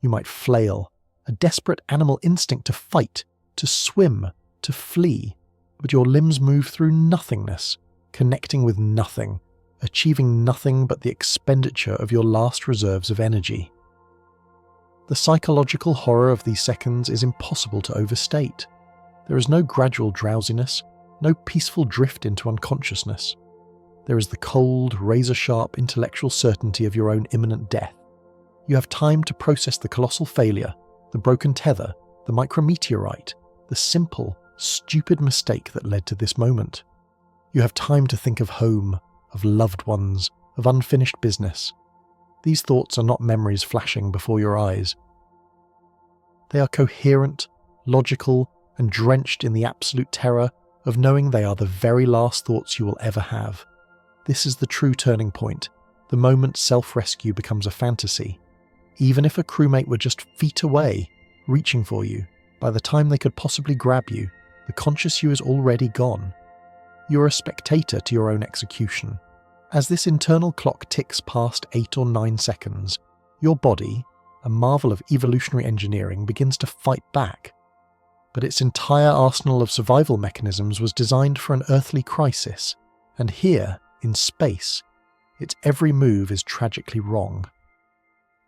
You might flail, a desperate animal instinct to fight, to swim, to flee, but your limbs move through nothingness, connecting with nothing, achieving nothing but the expenditure of your last reserves of energy. The psychological horror of these seconds is impossible to overstate. There is no gradual drowsiness, no peaceful drift into unconsciousness. There is the cold, razor-sharp intellectual certainty of your own imminent death. You have time to process the colossal failure, the broken tether, the micrometeorite, the simple, stupid mistake that led to this moment. You have time to think of home, of loved ones, of unfinished business. These thoughts are not memories flashing before your eyes. They are coherent, logical, and drenched in the absolute terror of knowing they are the very last thoughts you will ever have. This is the true turning point, the moment self-rescue becomes a fantasy. Even if a crewmate were just feet away, reaching for you, by the time they could possibly grab you, the conscious you is already gone. You are a spectator to your own execution. As this internal clock ticks past 8 or 9 seconds, your body, a marvel of evolutionary engineering, begins to fight back. But its entire arsenal of survival mechanisms was designed for an earthly crisis, and here, in space, its every move is tragically wrong.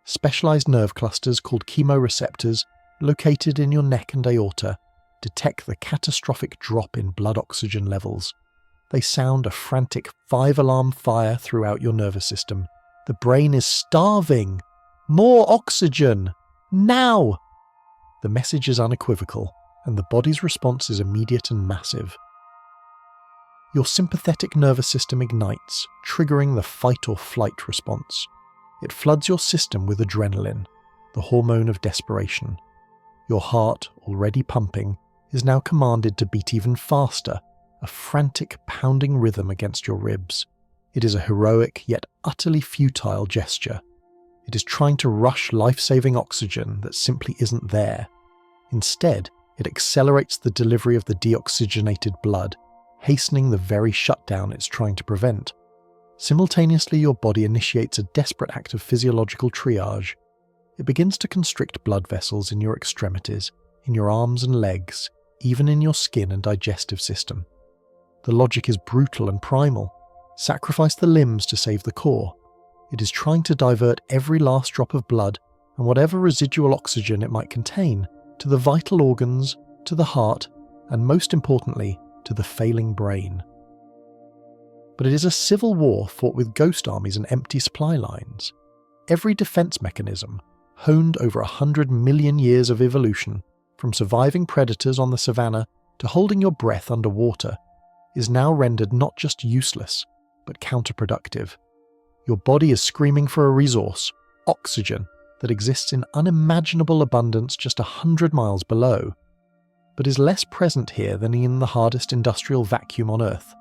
Specialized nerve clusters called chemoreceptors, located in your neck and aorta, detect the catastrophic drop in blood oxygen levels. They sound a frantic 5-alarm fire throughout your nervous system. The brain is starving! More oxygen! Now! The message is unequivocal, and the body's response is immediate and massive. Your sympathetic nervous system ignites, triggering the fight or flight response. It floods your system with adrenaline, the hormone of desperation. Your heart, already pumping, is now commanded to beat even faster, a frantic pounding rhythm against your ribs. It is a heroic yet utterly futile gesture. It is trying to rush life-saving oxygen that simply isn't there. Instead, it accelerates the delivery of the deoxygenated blood, hastening the very shutdown it's trying to prevent. Simultaneously, your body initiates a desperate act of physiological triage. It begins to constrict blood vessels in your extremities, in your arms and legs, even in your skin and digestive system. The logic is brutal and primal. Sacrifice the limbs to save the core. It is trying to divert every last drop of blood and whatever residual oxygen it might contain to the vital organs, to the heart, and most importantly, to the failing brain. But it is a civil war fought with ghost armies and empty supply lines. Every defense mechanism, honed over 100 million years of evolution, from surviving predators on the savannah to holding your breath underwater, is now rendered not just useless, but counterproductive. Your body is screaming for a resource, oxygen, that exists in unimaginable abundance just 100 miles below, but is less present here than in the hardest industrial vacuum on Earth.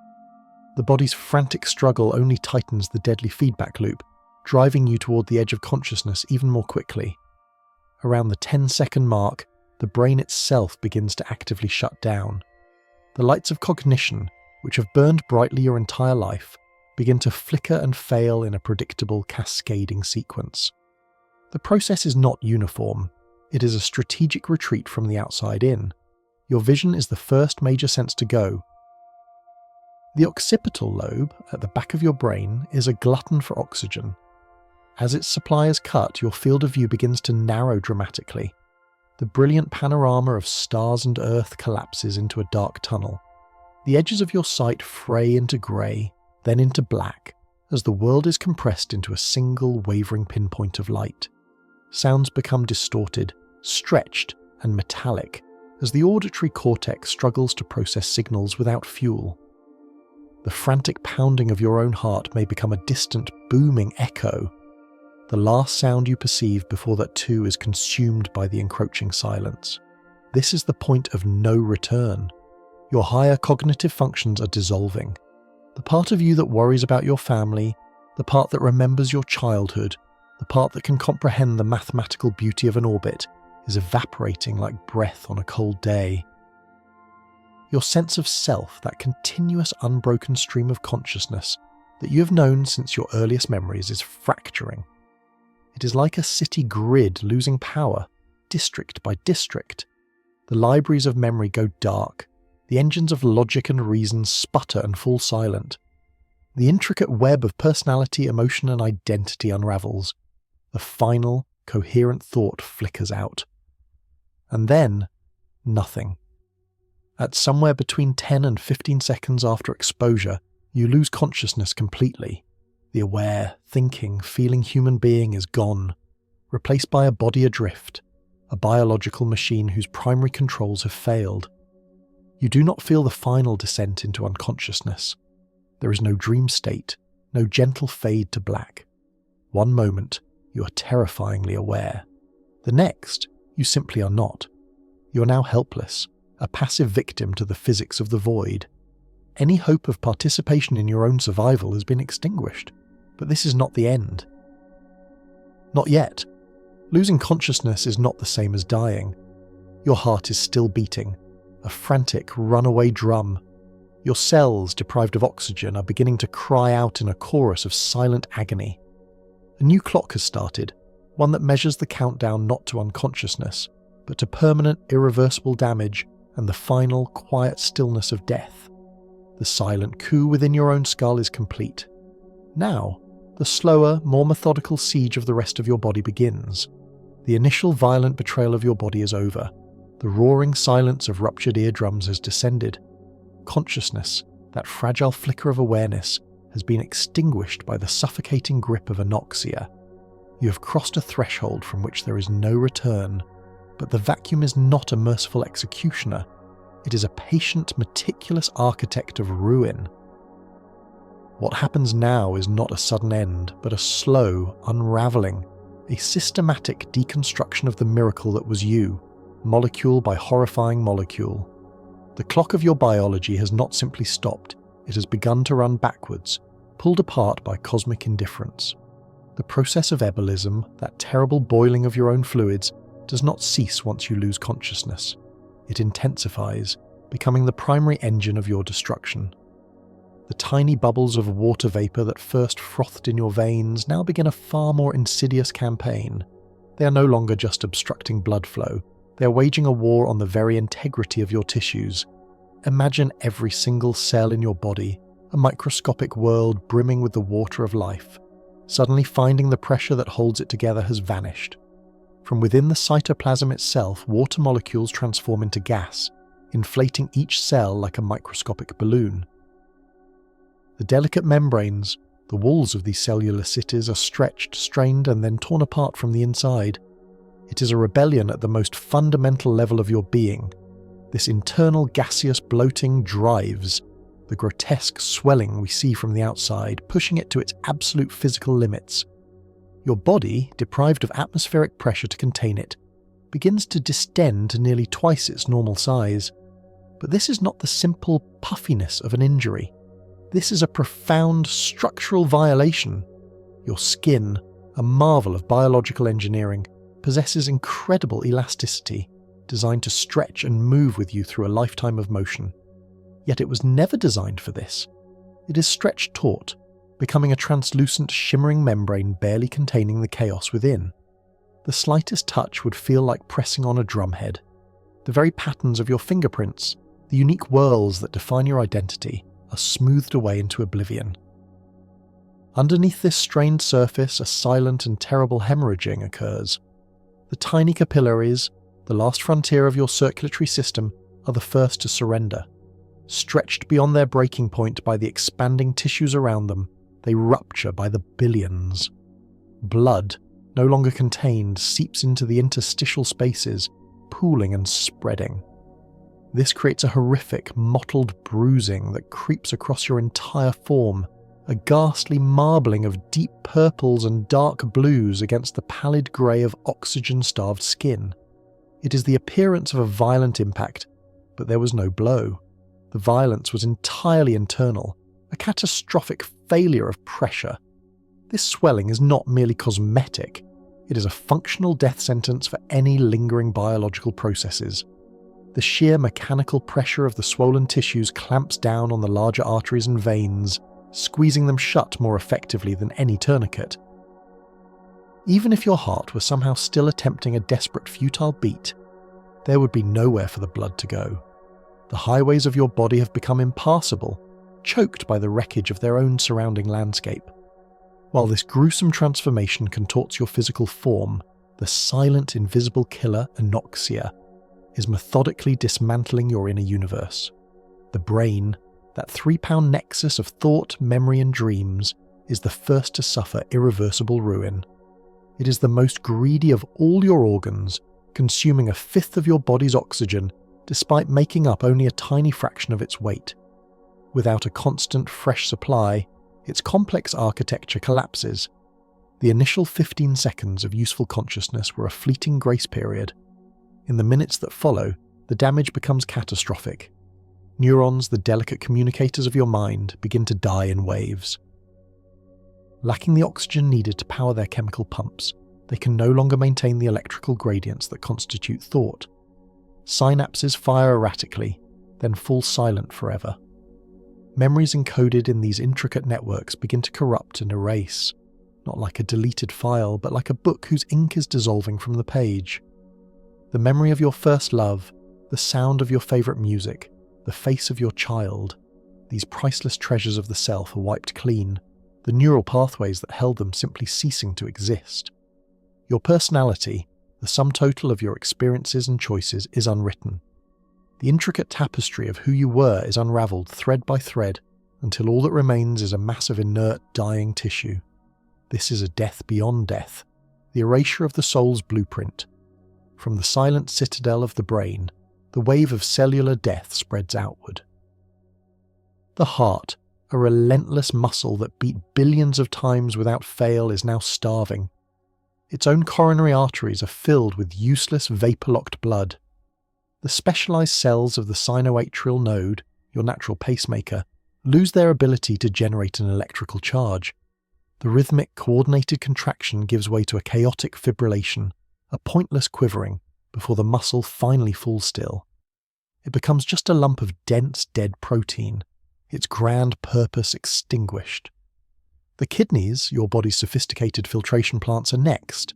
The body's frantic struggle only tightens the deadly feedback loop, driving you toward the edge of consciousness even more quickly. Around the 10-second mark, the brain itself begins to actively shut down. The lights of cognition, which have burned brightly your entire life, begin to flicker and fail in a predictable, cascading sequence. The process is not uniform. It is a strategic retreat from the outside in. Your vision is the first major sense to go. The occipital lobe, at the back of your brain, is a glutton for oxygen. As its supply is cut, your field of view begins to narrow dramatically. The brilliant panorama of stars and Earth collapses into a dark tunnel. The edges of your sight fray into grey, then into black, as the world is compressed into a single wavering pinpoint of light. Sounds become distorted, stretched, and metallic, as the auditory cortex struggles to process signals without fuel. The frantic pounding of your own heart may become a distant, booming echo, the last sound you perceive before that too is consumed by the encroaching silence. This is the point of no return. Your higher cognitive functions are dissolving. The part of you that worries about your family, the part that remembers your childhood, the part that can comprehend the mathematical beauty of an orbit, is evaporating like breath on a cold day. Your sense of self, that continuous unbroken stream of consciousness, that you have known since your earliest memories is fracturing. It is like a city grid losing power, district by district. The libraries of memory go dark, the engines of logic and reason sputter and fall silent. The intricate web of personality, emotion and identity unravels. The final, coherent thought flickers out. And then, nothing. At somewhere between 10 and 15 seconds after exposure, you lose consciousness completely. The aware, thinking, feeling human being is gone, replaced by a body adrift, a biological machine whose primary controls have failed. You do not feel the final descent into unconsciousness. There is no dream state, no gentle fade to black. One moment, you are terrifyingly aware. The next, you simply are not. You are now helpless, a passive victim to the physics of the void. Any hope of participation in your own survival has been extinguished, but this is not the end. Not yet. Losing consciousness is not the same as dying. Your heart is still beating, a frantic, runaway drum. Your cells, deprived of oxygen, are beginning to cry out in a chorus of silent agony. A new clock has started, one that measures the countdown not to unconsciousness, but to permanent, irreversible damage and the final, quiet stillness of death. The silent coup within your own skull is complete. Now, the slower, more methodical siege of the rest of your body begins. The initial violent betrayal of your body is over. The roaring silence of ruptured eardrums has descended. Consciousness, that fragile flicker of awareness, has been extinguished by the suffocating grip of anoxia. You have crossed a threshold from which there is no return, but the vacuum is not a merciful executioner. It is a patient, meticulous architect of ruin. What happens now is not a sudden end, but a slow unravelling, a systematic deconstruction of the miracle that was you, molecule by horrifying molecule. The clock of your biology has not simply stopped, it has begun to run backwards, pulled apart by cosmic indifference. The process of ebullism, that terrible boiling of your own fluids, does not cease once you lose consciousness. It intensifies, becoming the primary engine of your destruction. The tiny bubbles of water vapour that first frothed in your veins now begin a far more insidious campaign. They are no longer just obstructing blood flow, they are waging a war on the very integrity of your tissues. Imagine every single cell in your body, a microscopic world brimming with the water of life. Suddenly finding the pressure that holds it together has vanished. From within the cytoplasm itself, water molecules transform into gas, inflating each cell like a microscopic balloon. The delicate membranes, the walls of these cellular cities, are stretched, strained, and then torn apart from the inside. It is a rebellion at the most fundamental level of your being. This internal gaseous bloating drives the grotesque swelling we see from the outside, pushing it to its absolute physical limits. Your body, deprived of atmospheric pressure to contain it, begins to distend to nearly twice its normal size. But this is not the simple puffiness of an injury. This is a profound structural violation. Your skin, a marvel of biological engineering, possesses incredible elasticity, designed to stretch and move with you through a lifetime of motion. Yet it was never designed for this. It is stretched taut, becoming a translucent, shimmering membrane barely containing the chaos within. The slightest touch would feel like pressing on a drumhead. The very patterns of your fingerprints, the unique whorls that define your identity, are smoothed away into oblivion. Underneath this strained surface, a silent and terrible hemorrhaging occurs. The tiny capillaries, the last frontier of your circulatory system, are the first to surrender. Stretched beyond their breaking point by the expanding tissues around them, they rupture by the billions. Blood, no longer contained, seeps into the interstitial spaces, pooling and spreading. This creates a horrific, mottled bruising that creeps across your entire form, a ghastly marbling of deep purples and dark blues against the pallid grey of oxygen-starved skin. It is the appearance of a violent impact, but there was no blow. The violence was entirely internal, a catastrophic failure of pressure. This swelling is not merely cosmetic, it is a functional death sentence for any lingering biological processes. The sheer mechanical pressure of the swollen tissues clamps down on the larger arteries and veins, squeezing them shut more effectively than any tourniquet. Even if your heart were somehow still attempting a desperate futile beat, there would be nowhere for the blood to go. The highways of your body have become impassable, choked by the wreckage of their own surrounding landscape. While this gruesome transformation contorts your physical form, the silent, invisible killer, anoxia, is methodically dismantling your inner universe. The brain, that 3-pound nexus of thought, memory and dreams, is the first to suffer irreversible ruin. It is the most greedy of all your organs, consuming a fifth of your body's oxygen despite making up only a tiny fraction of its weight. Without a constant, fresh supply, its complex architecture collapses. The initial 15 seconds of useful consciousness were a fleeting grace period. In the minutes that follow, the damage becomes catastrophic. Neurons, the delicate communicators of your mind, begin to die in waves. Lacking the oxygen needed to power their chemical pumps, they can no longer maintain the electrical gradients that constitute thought. Synapses fire erratically, then fall silent forever. Memories encoded in these intricate networks begin to corrupt and erase, not like a deleted file, but like a book whose ink is dissolving from the page. The memory of your first love, the sound of your favourite music, the face of your child, these priceless treasures of the self are wiped clean, the neural pathways that held them simply ceasing to exist. Your personality, the sum total of your experiences and choices, is unwritten. The intricate tapestry of who you were is unravelled thread by thread until all that remains is a mass of inert, dying tissue. This is a death beyond death, the erasure of the soul's blueprint. From the silent citadel of the brain, the wave of cellular death spreads outward. The heart, a relentless muscle that beat billions of times without fail, is now starving. Its own coronary arteries are filled with useless vapour-locked blood. The specialised cells of the sinoatrial node, your natural pacemaker, lose their ability to generate an electrical charge. The rhythmic, coordinated contraction gives way to a chaotic fibrillation, a pointless quivering, before the muscle finally falls still. It becomes just a lump of dense, dead protein, its grand purpose extinguished. The kidneys, your body's sophisticated filtration plants, are next.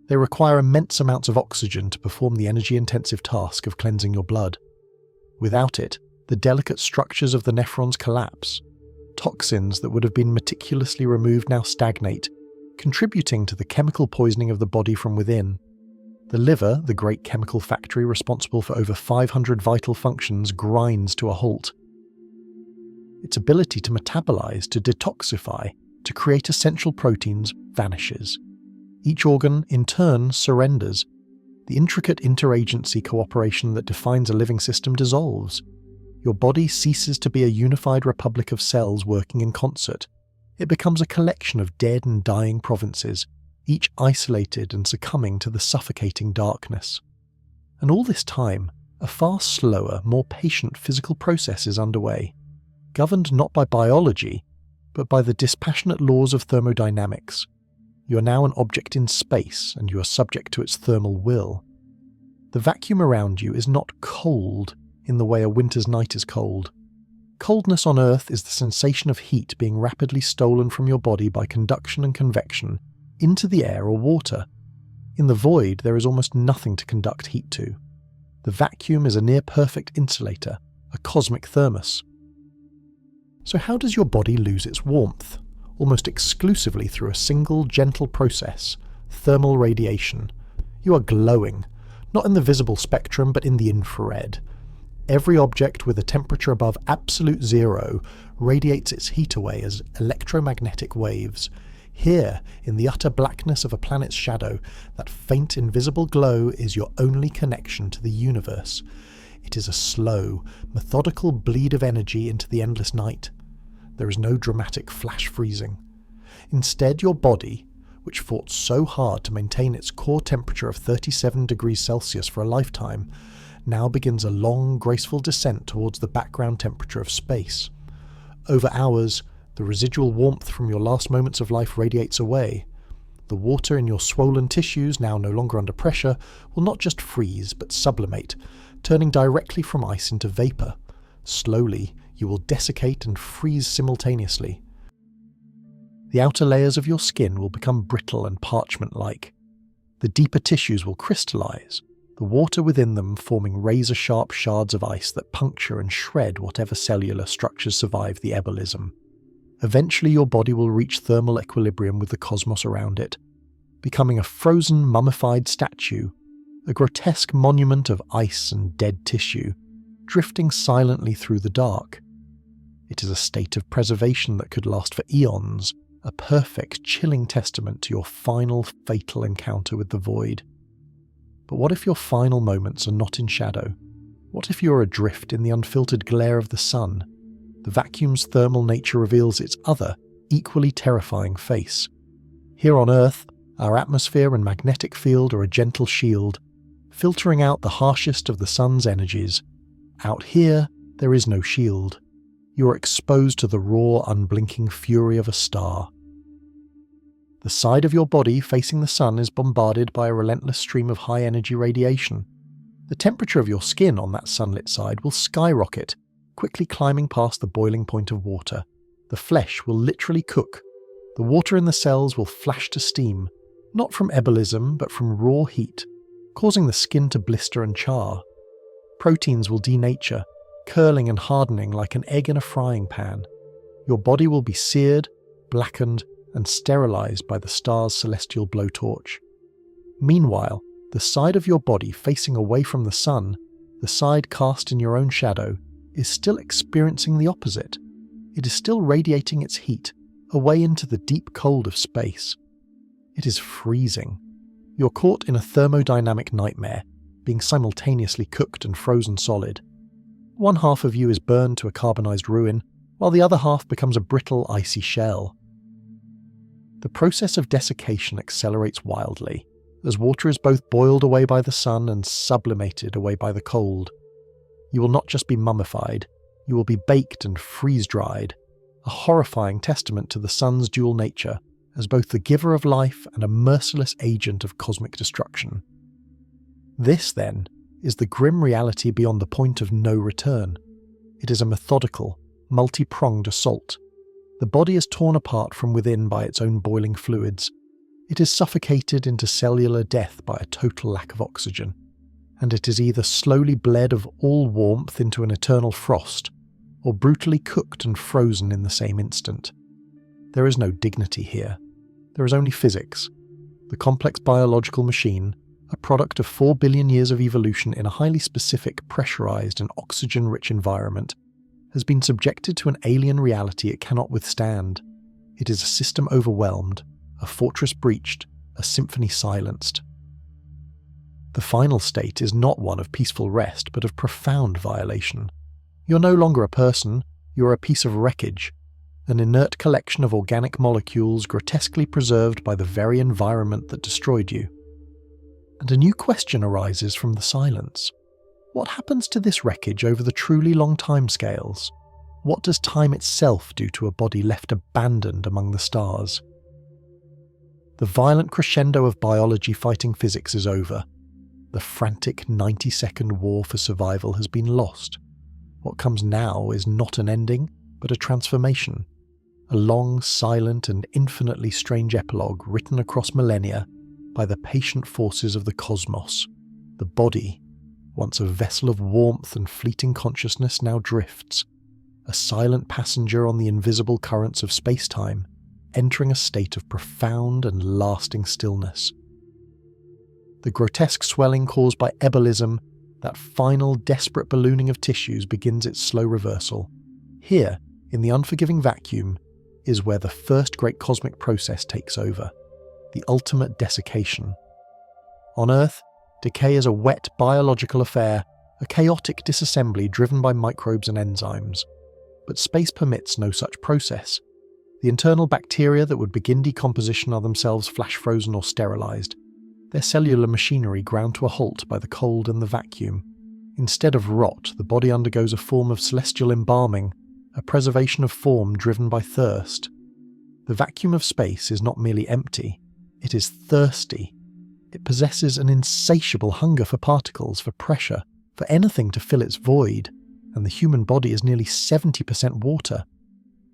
They require immense amounts of oxygen to perform the energy-intensive task of cleansing your blood. Without it, the delicate structures of the nephrons collapse. Toxins that would have been meticulously removed now stagnate, contributing to the chemical poisoning of the body from within. The liver, the great chemical factory responsible for over 500 vital functions, grinds to a halt. Its ability to metabolize, to detoxify, to create essential proteins vanishes. Each organ, in turn, surrenders. The intricate interagency cooperation that defines a living system dissolves. Your body ceases to be a unified republic of cells working in concert. It becomes a collection of dead and dying provinces, each isolated and succumbing to the suffocating darkness. And all this time, a far slower, more patient physical process is underway, governed not by biology, but by the dispassionate laws of thermodynamics. You are now an object in space, and you are subject to its thermal will. The vacuum around you is not cold in the way a winter's night is cold. Coldness on Earth is the sensation of heat being rapidly stolen from your body by conduction and convection into the air or water. In the void, there is almost nothing to conduct heat to. The vacuum is a near-perfect insulator, a cosmic thermos. So how does your body lose its warmth? Almost exclusively through a single gentle process, thermal radiation. You are glowing, not in the visible spectrum but in the infrared. Every object with a temperature above absolute zero radiates its heat away as electromagnetic waves. Here, in the utter blackness of a planet's shadow, that faint invisible glow is your only connection to the universe. It is a slow, methodical bleed of energy into the endless night. There is no dramatic flash freezing. Instead, your body, which fought so hard to maintain its core temperature of 37 degrees Celsius for a lifetime, now begins a long, graceful descent towards the background temperature of space. Over hours, the residual warmth from your last moments of life radiates away. The water in your swollen tissues, now no longer under pressure, will not just freeze, but sublimate, turning directly from ice into vapour. Slowly, you will desiccate and freeze simultaneously. The outer layers of your skin will become brittle and parchment-like. The deeper tissues will crystallize, the water within them forming razor-sharp shards of ice that puncture and shred whatever cellular structures survive the ebullism. Eventually your body will reach thermal equilibrium with the cosmos around it, becoming a frozen, mummified statue, a grotesque monument of ice and dead tissue, drifting silently through the dark. It is a state of preservation that could last for eons, a perfect, chilling testament to your final, fatal encounter with the void. But what if your final moments are not in shadow? What if you're adrift in the unfiltered glare of the sun? The vacuum's thermal nature reveals its other, equally terrifying face. Here on Earth, our atmosphere and magnetic field are a gentle shield, filtering out the harshest of the sun's energies. Out here, there is no shield. You are exposed to the raw, unblinking fury of a star. The side of your body facing the sun is bombarded by a relentless stream of high-energy radiation. The temperature of your skin on that sunlit side will skyrocket, quickly climbing past the boiling point of water. The flesh will literally cook. The water in the cells will flash to steam, not from ebullism but from raw heat, causing the skin to blister and char. Proteins will denature, curling and hardening like an egg in a frying pan. Your body will be seared, blackened, and sterilized by the star's celestial blowtorch. Meanwhile, the side of your body facing away from the sun, the side cast in your own shadow, is still experiencing the opposite. It is still radiating its heat away into the deep cold of space. It is freezing. You're caught in a thermodynamic nightmare, being simultaneously cooked and frozen solid. One half of you is burned to a carbonized ruin, while the other half becomes a brittle, icy shell. The process of desiccation accelerates wildly, as water is both boiled away by the sun and sublimated away by the cold. You will not just be mummified, you will be baked and freeze-dried, a horrifying testament to the sun's dual nature as both the giver of life and a merciless agent of cosmic destruction. This, then, is the grim reality beyond the point of no return. It is a methodical, multi-pronged assault. The body is torn apart from within by its own boiling fluids. It is suffocated into cellular death by a total lack of oxygen. And it is either slowly bled of all warmth into an eternal frost, or brutally cooked and frozen in the same instant. There is no dignity here. There is only physics. The complex biological machine, a product of 4 billion years of evolution in a highly specific, pressurized and oxygen-rich environment, has been subjected to an alien reality it cannot withstand. It is a system overwhelmed, a fortress breached, a symphony silenced. The final state is not one of peaceful rest, but of profound violation. You're no longer a person, you're a piece of wreckage, an inert collection of organic molecules grotesquely preserved by the very environment that destroyed you. And a new question arises from the silence. What happens to this wreckage over the truly long timescales? What does time itself do to a body left abandoned among the stars? The violent crescendo of biology fighting physics is over. The frantic 90-second war for survival has been lost. What comes now is not an ending, but a transformation. A long, silent, and infinitely strange epilogue written across millennia by the patient forces of the cosmos. The body, once a vessel of warmth and fleeting consciousness, now drifts, a silent passenger on the invisible currents of space-time, entering a state of profound and lasting stillness. The grotesque swelling caused by ebullism, that final desperate ballooning of tissues, begins its slow reversal. Here, in the unforgiving vacuum, is where the first great cosmic process takes over, the ultimate desiccation. On Earth, decay is a wet biological affair, a chaotic disassembly driven by microbes and enzymes. But space permits no such process. The internal bacteria that would begin decomposition are themselves flash-frozen or sterilized, their cellular machinery ground to a halt by the cold and the vacuum. Instead of rot, the body undergoes a form of celestial embalming, a preservation of form driven by thirst. The vacuum of space is not merely empty, it is thirsty. It possesses an insatiable hunger for particles, for pressure, for anything to fill its void, and the human body is nearly 70% water.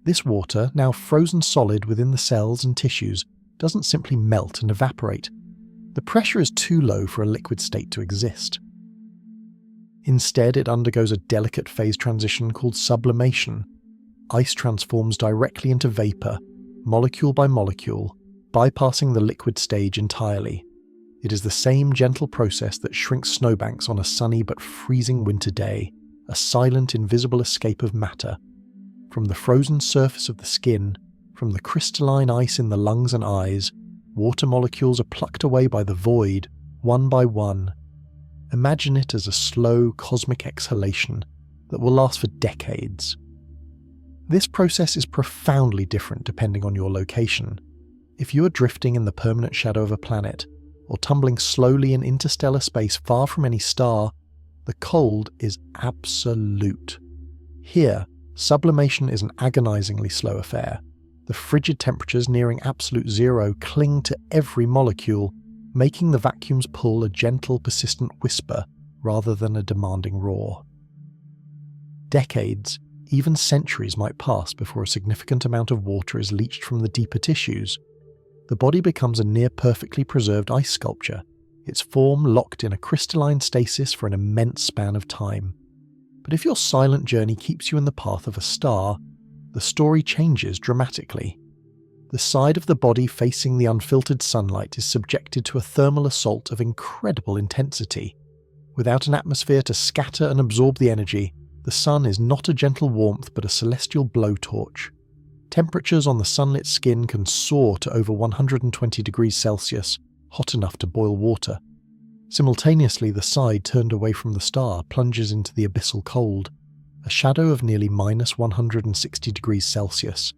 This water, now frozen solid within the cells and tissues, doesn't simply melt and evaporate. The pressure is too low for a liquid state to exist. Instead, it undergoes a delicate phase transition called sublimation. Ice transforms directly into vapor, molecule by molecule, bypassing the liquid stage entirely. It is the same gentle process that shrinks snowbanks on a sunny but freezing winter day, a silent, invisible escape of matter. From the frozen surface of the skin, from the crystalline ice in the lungs and eyes, water molecules are plucked away by the void, one by one. Imagine it as a slow cosmic exhalation that will last for decades. This process is profoundly different depending on your location. If you are drifting in the permanent shadow of a planet, or tumbling slowly in interstellar space far from any star, the cold is absolute. Here, sublimation is an agonizingly slow affair. The frigid temperatures nearing absolute zero cling to every molecule, making the vacuum's pull a gentle, persistent whisper rather than a demanding roar. Decades, even centuries might pass before a significant amount of water is leached from the deeper tissues. The body becomes a near-perfectly preserved ice sculpture, its form locked in a crystalline stasis for an immense span of time. But if your silent journey keeps you in the path of a star, the story changes dramatically. The side of the body facing the unfiltered sunlight is subjected to a thermal assault of incredible intensity. Without an atmosphere to scatter and absorb the energy, the sun is not a gentle warmth but a celestial blowtorch. Temperatures on the sunlit skin can soar to over 120 degrees Celsius, hot enough to boil water. Simultaneously, the side turned away from the star plunges into the abyssal cold, a shadow of nearly minus 160 degrees Celsius.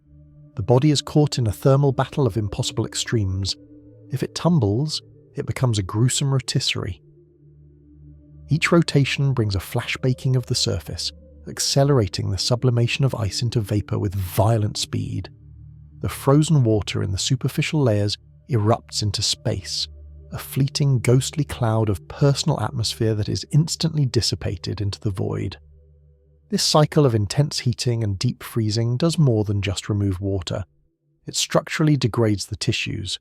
The body is caught in a thermal battle of impossible extremes. If it tumbles, it becomes a gruesome rotisserie. Each rotation brings a flash baking of the surface, accelerating the sublimation of ice into vapor with violent speed. The frozen water in the superficial layers erupts into space, a fleeting ghostly cloud of personal atmosphere that is instantly dissipated into the void. This cycle of intense heating and deep freezing does more than just remove water. It structurally degrades the tissues.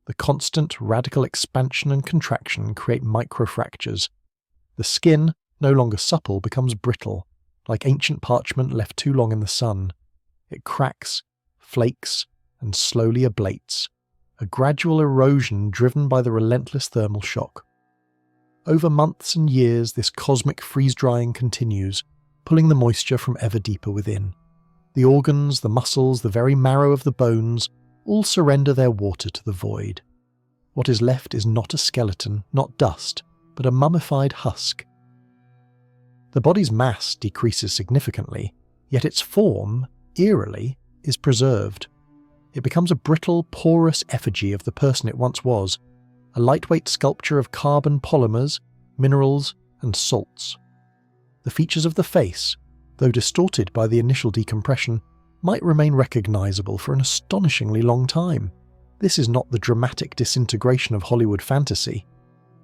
The constant, radical expansion and contraction create microfractures. The skin, no longer supple, becomes brittle, like ancient parchment left too long in the sun. It cracks, flakes, and slowly ablates, a gradual erosion driven by the relentless thermal shock. Over months and years, this cosmic freeze-drying continues, pulling the moisture from ever deeper within. The organs, the muscles, the very marrow of the bones, all surrender their water to the void. What is left is not a skeleton, not dust, but a mummified husk. The body's mass decreases significantly, yet its form, eerily, is preserved. It becomes a brittle, porous effigy of the person it once was, a lightweight sculpture of carbon polymers, minerals, and salts. The features of the face, though distorted by the initial decompression, might remain recognizable for an astonishingly long time. This is not the dramatic disintegration of Hollywood fantasy.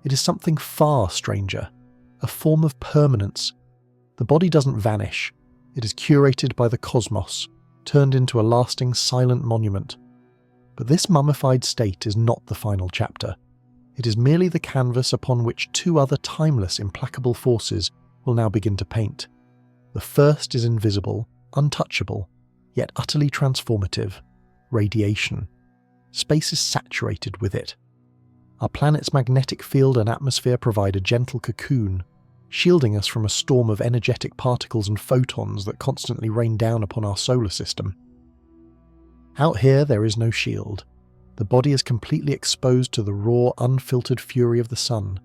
It is something far stranger, a form of permanence. The body doesn't vanish. It is curated by the cosmos, turned into a lasting silent monument. But this mummified state is not the final chapter. It is merely the canvas upon which two other timeless, implacable forces will now begin to paint. The first is invisible, untouchable, yet utterly transformative: radiation. Space is saturated with it. Our planet's magnetic field and atmosphere provide a gentle cocoon, shielding us from a storm of energetic particles and photons that constantly rain down upon our solar system. Out here, there is no shield. The body is completely exposed to the raw, unfiltered fury of the sun.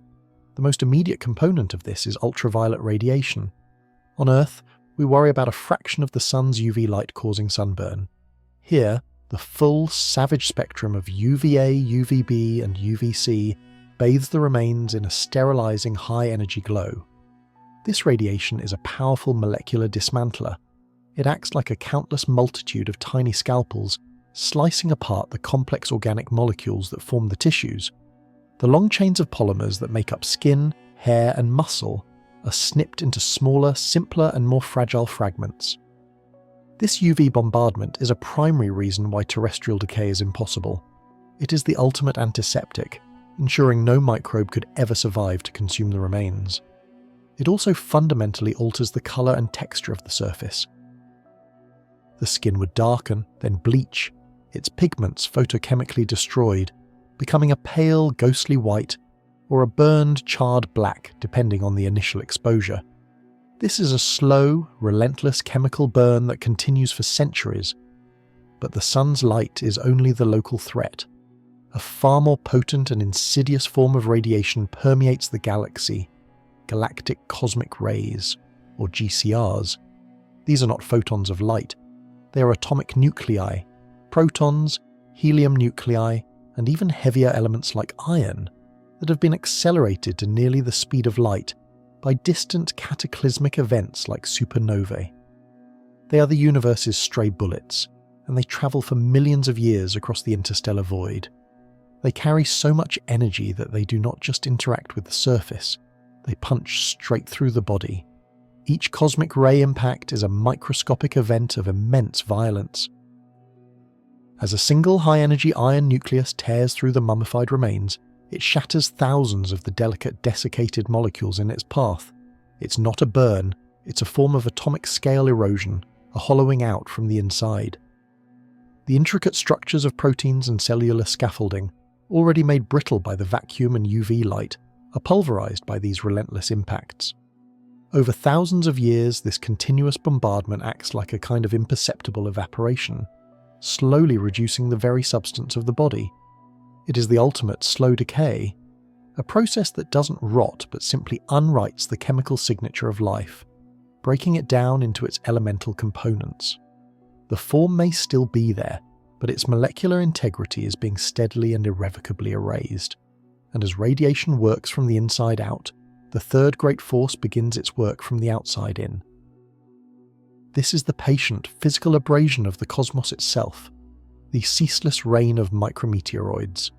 The most immediate component of this is ultraviolet radiation. On Earth, we worry about a fraction of the sun's UV light causing sunburn. Here, the full, savage spectrum of UVA, UVB, and UVC bathes the remains in a sterilizing high-energy glow. This radiation is a powerful molecular dismantler. It acts like a countless multitude of tiny scalpels, slicing apart the complex organic molecules that form the tissues. The long chains of polymers that make up skin, hair, and muscle are snipped into smaller, simpler, and more fragile fragments. This UV bombardment is a primary reason why terrestrial decay is impossible. It is the ultimate antiseptic, ensuring no microbe could ever survive to consume the remains. It also fundamentally alters the colour and texture of the surface. The skin would darken, then bleach, its pigments photochemically destroyed, becoming a pale, ghostly white or a burned, charred black depending on the initial exposure. This is a slow, relentless chemical burn that continues for centuries, but the sun's light is only the local threat. A far more potent and insidious form of radiation permeates the galaxy, galactic cosmic rays, or GCRs. These are not photons of light. They are atomic nuclei, protons, helium nuclei, and even heavier elements like iron that have been accelerated to nearly the speed of light by distant cataclysmic events like supernovae. They are the universe's stray bullets, and they travel for millions of years across the interstellar void. They carry so much energy that they do not just interact with the surface, they punch straight through the body. Each cosmic ray impact is a microscopic event of immense violence. As a single high-energy iron nucleus tears through the mummified remains, it shatters thousands of the delicate desiccated molecules in its path. It's not a burn, it's a form of atomic-scale erosion, a hollowing out from the inside. The intricate structures of proteins and cellular scaffolding, already made brittle by the vacuum and UV light, are pulverized by these relentless impacts. Over thousands of years, this continuous bombardment acts like a kind of imperceptible evaporation, slowly reducing the very substance of the body. It is the ultimate slow decay, a process that doesn't rot but simply unwrites the chemical signature of life, breaking it down into its elemental components. The form may still be there, but its molecular integrity is being steadily and irrevocably erased. And as radiation works from the inside out, the third great force begins its work from the outside in. This is the patient, physical abrasion of the cosmos itself, the ceaseless rain of micrometeoroids.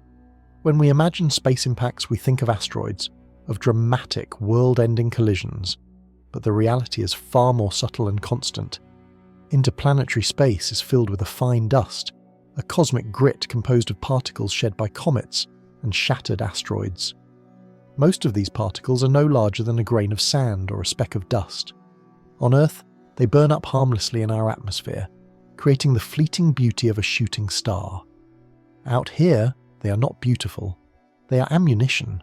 When we imagine space impacts, we think of asteroids, of dramatic, world-ending collisions, but the reality is far more subtle and constant. Interplanetary space is filled with a fine dust, a cosmic grit composed of particles shed by comets and shattered asteroids. Most of these particles are no larger than a grain of sand or a speck of dust. On Earth, they burn up harmlessly in our atmosphere, creating the fleeting beauty of a shooting star. Out here, they are not beautiful. They are ammunition.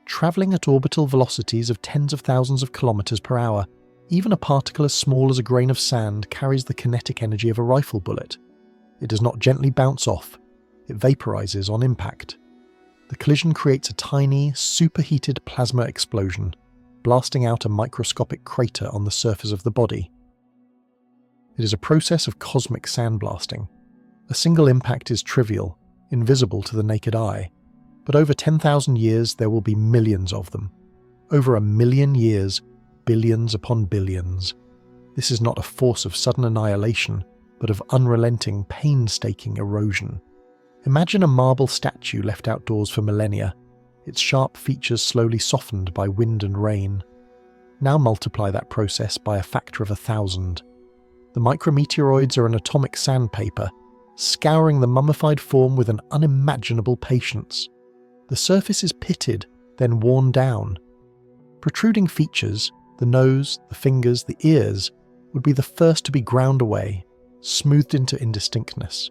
Travelling at orbital velocities of tens of thousands of kilometers per hour, even a particle as small as a grain of sand carries the kinetic energy of a rifle bullet. It does not gently bounce off. It vaporizes on impact. The collision creates a tiny, superheated plasma explosion, blasting out a microscopic crater on the surface of the body. It is a process of cosmic sandblasting. A single impact is trivial, invisible to the naked eye, but over 10,000 years there will be millions of them. Over 1 million years, billions upon billions. This is not a force of sudden annihilation, but of unrelenting, painstaking erosion. Imagine a marble statue left outdoors for millennia, its sharp features slowly softened by wind and rain. Now multiply that process by a factor of 1,000. The micrometeoroids are an atomic sandpaper, scouring the mummified form with an unimaginable patience. The surface is pitted, then worn down. Protruding features, the nose, the fingers, the ears, would be the first to be ground away, smoothed into indistinctness.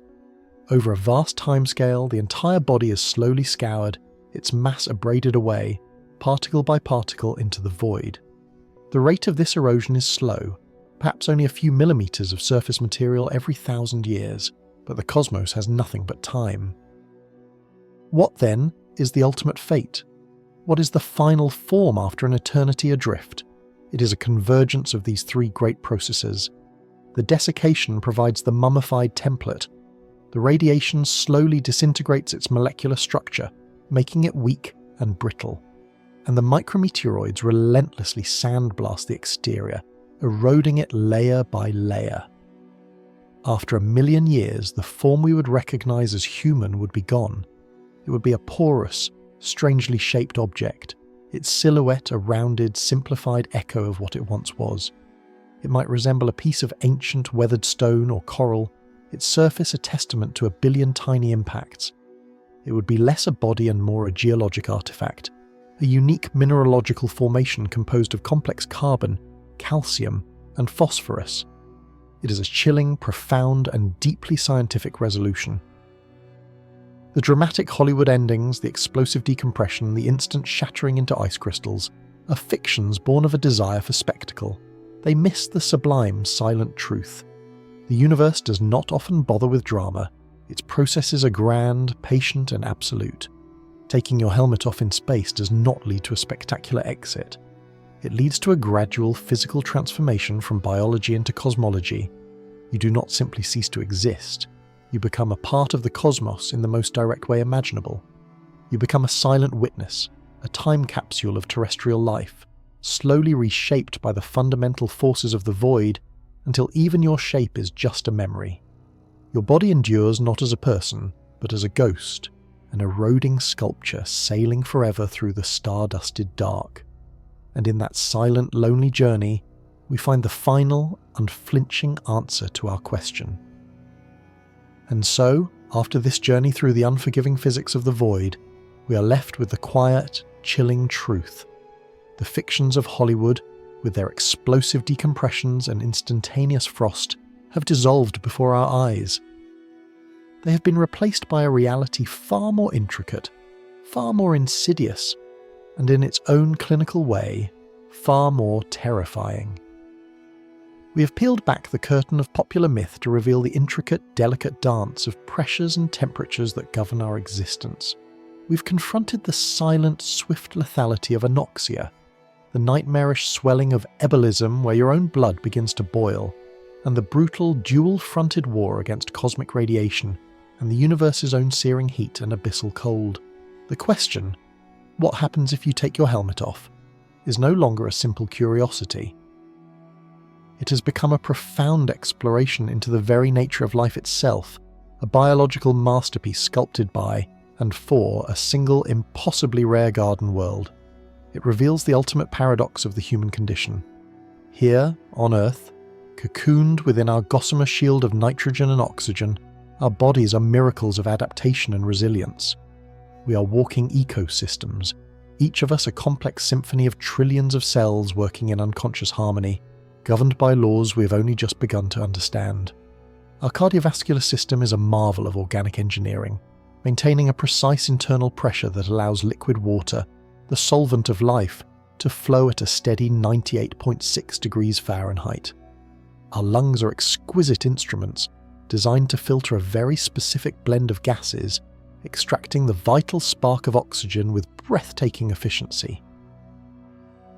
Over a vast timescale, the entire body is slowly scoured, its mass abraded away, particle by particle into the void. The rate of this erosion is slow, perhaps only a few millimeters of surface material every 1,000 years, but the cosmos has nothing but time. What, then, is the ultimate fate? What is the final form after an eternity adrift? It is a convergence of these three great processes. The desiccation provides the mummified template. The radiation slowly disintegrates its molecular structure, making it weak and brittle. And the micrometeoroids relentlessly sandblast the exterior, eroding it layer by layer. After 1 million years, the form we would recognize as human would be gone. It would be a porous, strangely shaped object, its silhouette a rounded, simplified echo of what it once was. It might resemble a piece of ancient weathered stone or coral, its surface a testament to a billion tiny impacts. It would be less a body and more a geologic artifact, a unique mineralogical formation composed of complex carbon, calcium, and phosphorus. It is a chilling, profound, and deeply scientific resolution. The dramatic Hollywood endings, the explosive decompression, the instant shattering into ice crystals, are fictions born of a desire for spectacle. They miss the sublime, silent truth. The universe does not often bother with drama. Its processes are grand, patient, and absolute. Taking your helmet off in space does not lead to a spectacular exit. It leads to a gradual physical transformation from biology into cosmology. You do not simply cease to exist. You become a part of the cosmos in the most direct way imaginable. You become a silent witness, a time capsule of terrestrial life, slowly reshaped by the fundamental forces of the void until even your shape is just a memory. Your body endures not as a person, but as a ghost, an eroding sculpture sailing forever through the star-dusted dark. And in that silent, lonely journey, we find the final, unflinching answer to our question. And so, after this journey through the unforgiving physics of the void, we are left with the quiet, chilling truth. The fictions of Hollywood, with their explosive decompressions and instantaneous frost, have dissolved before our eyes. They have been replaced by a reality far more intricate, far more insidious, and in its own clinical way, far more terrifying. We have peeled back the curtain of popular myth to reveal the intricate, delicate dance of pressures and temperatures that govern our existence. We've confronted the silent, swift lethality of anoxia, the nightmarish swelling of Ebullism where your own blood begins to boil, and the brutal, dual-fronted war against cosmic radiation and the universe's own searing heat and abyssal cold. The question, what happens if you take your helmet off, is no longer a simple curiosity. It has become a profound exploration into the very nature of life itself, a biological masterpiece sculpted by and for a single impossibly rare garden world. It reveals the ultimate paradox of the human condition. Here, on Earth, cocooned within our gossamer shield of nitrogen and oxygen, our bodies are miracles of adaptation and resilience. We are walking ecosystems, each of us a complex symphony of trillions of cells working in unconscious harmony, governed by laws we have only just begun to understand. Our cardiovascular system is a marvel of organic engineering, maintaining a precise internal pressure that allows liquid water, the solvent of life, to flow at a steady 98.6 degrees Fahrenheit. Our lungs are exquisite instruments, designed to filter a very specific blend of gases, extracting the vital spark of oxygen with breathtaking efficiency.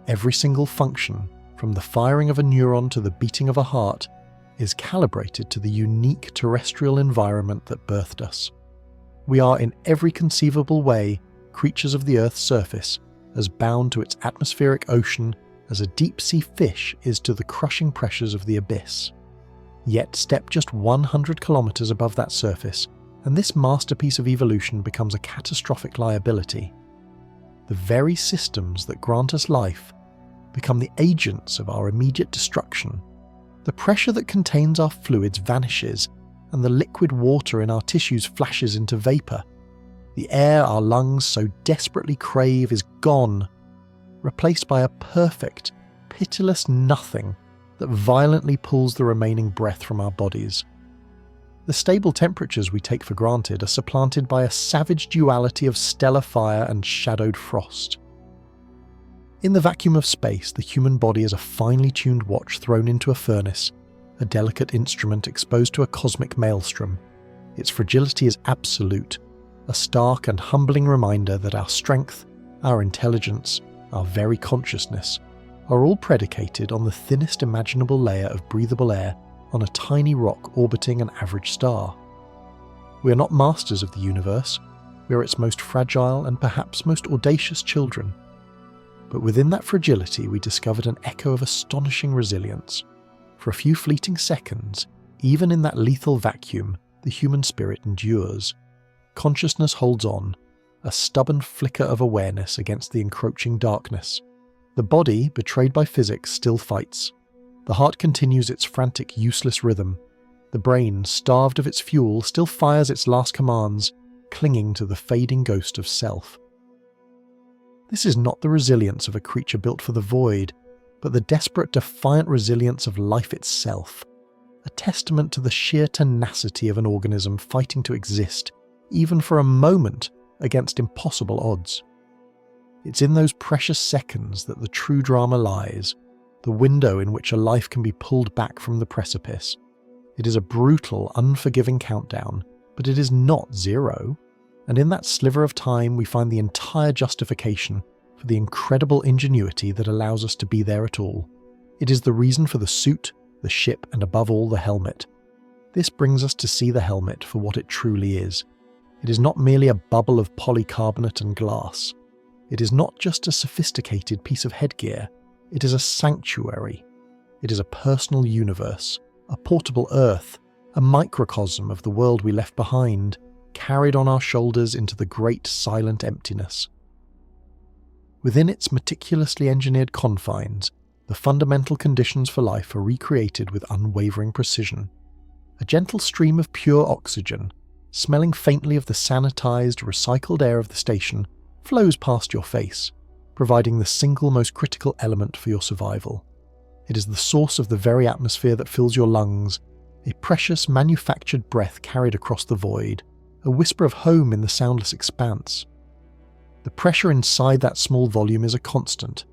Every single function, from the firing of a neuron to the beating of a heart, is calibrated to the unique terrestrial environment that birthed us. We are in every conceivable way creatures of the Earth's surface, as bound to its atmospheric ocean as a deep-sea fish is to the crushing pressures of the abyss. Yet step just 100 kilometers above that surface, and this masterpiece of evolution becomes a catastrophic liability. The very systems that grant us life become the agents of our immediate destruction. The pressure that contains our fluids vanishes, and the liquid water in our tissues flashes into vapor. The air our lungs so desperately crave is gone, replaced by a perfect, pitiless nothing that violently pulls the remaining breath from our bodies. The stable temperatures we take for granted are supplanted by a savage duality of stellar fire and shadowed frost. In the vacuum of space, the human body is a finely tuned watch thrown into a furnace, a delicate instrument exposed to a cosmic maelstrom. Its fragility is absolute, a stark and humbling reminder that our strength, our intelligence, our very consciousness, are all predicated on the thinnest imaginable layer of breathable air on a tiny rock orbiting an average star. We are not masters of the universe, we are its most fragile and perhaps most audacious children. But within that fragility we discovered an echo of astonishing resilience. For a few fleeting seconds, even in that lethal vacuum, the human spirit endures. Consciousness holds on, a stubborn flicker of awareness against the encroaching darkness. The body, betrayed by physics, still fights. The heart continues its frantic, useless rhythm. The brain, starved of its fuel, still fires its last commands, clinging to the fading ghost of self. This is not the resilience of a creature built for the void, but the desperate, defiant resilience of life itself, a testament to the sheer tenacity of an organism fighting to exist, even for a moment, against impossible odds. It's in those precious seconds that the true drama lies, the window in which a life can be pulled back from the precipice. It is a brutal, unforgiving countdown, but it is not zero, and in that sliver of time we find the entire justification for the incredible ingenuity that allows us to be there at all. It is the reason for the suit, the ship, and above all the helmet. This brings us to see the helmet for what it truly is. It is not merely a bubble of polycarbonate and glass. It is not just a sophisticated piece of headgear. It is a sanctuary. It is a personal universe, a portable Earth, a microcosm of the world we left behind, carried on our shoulders into the great silent emptiness. Within its meticulously engineered confines, the fundamental conditions for life are recreated with unwavering precision. A gentle stream of pure oxygen, smelling faintly of the sanitized, recycled air of the station, flows past your face, providing the single most critical element for your survival. It is the source of the very atmosphere that fills your lungs, a precious manufactured breath carried across the void, a whisper of home in the soundless expanse. The pressure inside that small volume is a constant,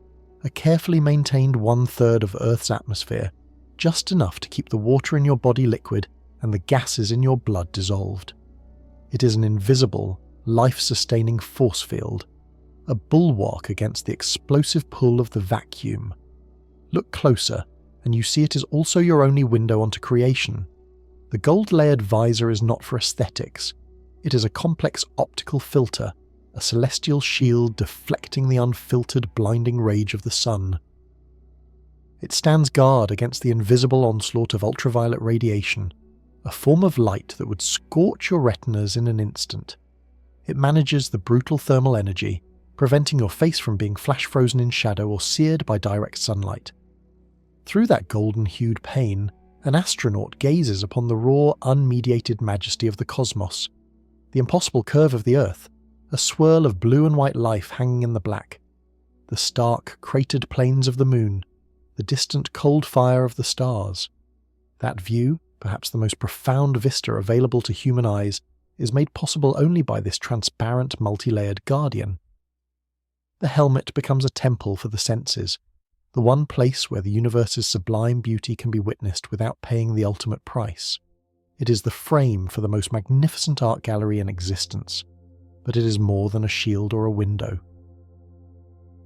a carefully maintained 1/3 of Earth's atmosphere, just enough to keep the water in your body liquid and the gases in your blood dissolved. It is an invisible, life-sustaining force field, a bulwark against the explosive pull of the vacuum. Look closer, and you see it is also your only window onto creation. The gold-layered visor is not for aesthetics. It is a complex optical filter, a celestial shield deflecting the unfiltered, blinding rage of the sun. It stands guard against the invisible onslaught of ultraviolet radiation, a form of light that would scorch your retinas in an instant. It manages the brutal thermal energy, preventing your face from being flash-frozen in shadow or seared by direct sunlight. Through that golden-hued pane, an astronaut gazes upon the raw, unmediated majesty of the cosmos, the impossible curve of the Earth, a swirl of blue and white life hanging in the black, the stark, cratered plains of the moon, the distant cold fire of the stars. That view, perhaps the most profound vista available to human eyes, is made possible only by this transparent, multi-layered guardian. The helmet becomes a temple for the senses, the one place where the universe's sublime beauty can be witnessed without paying the ultimate price. It is the frame for the most magnificent art gallery in existence, but it is more than a shield or a window.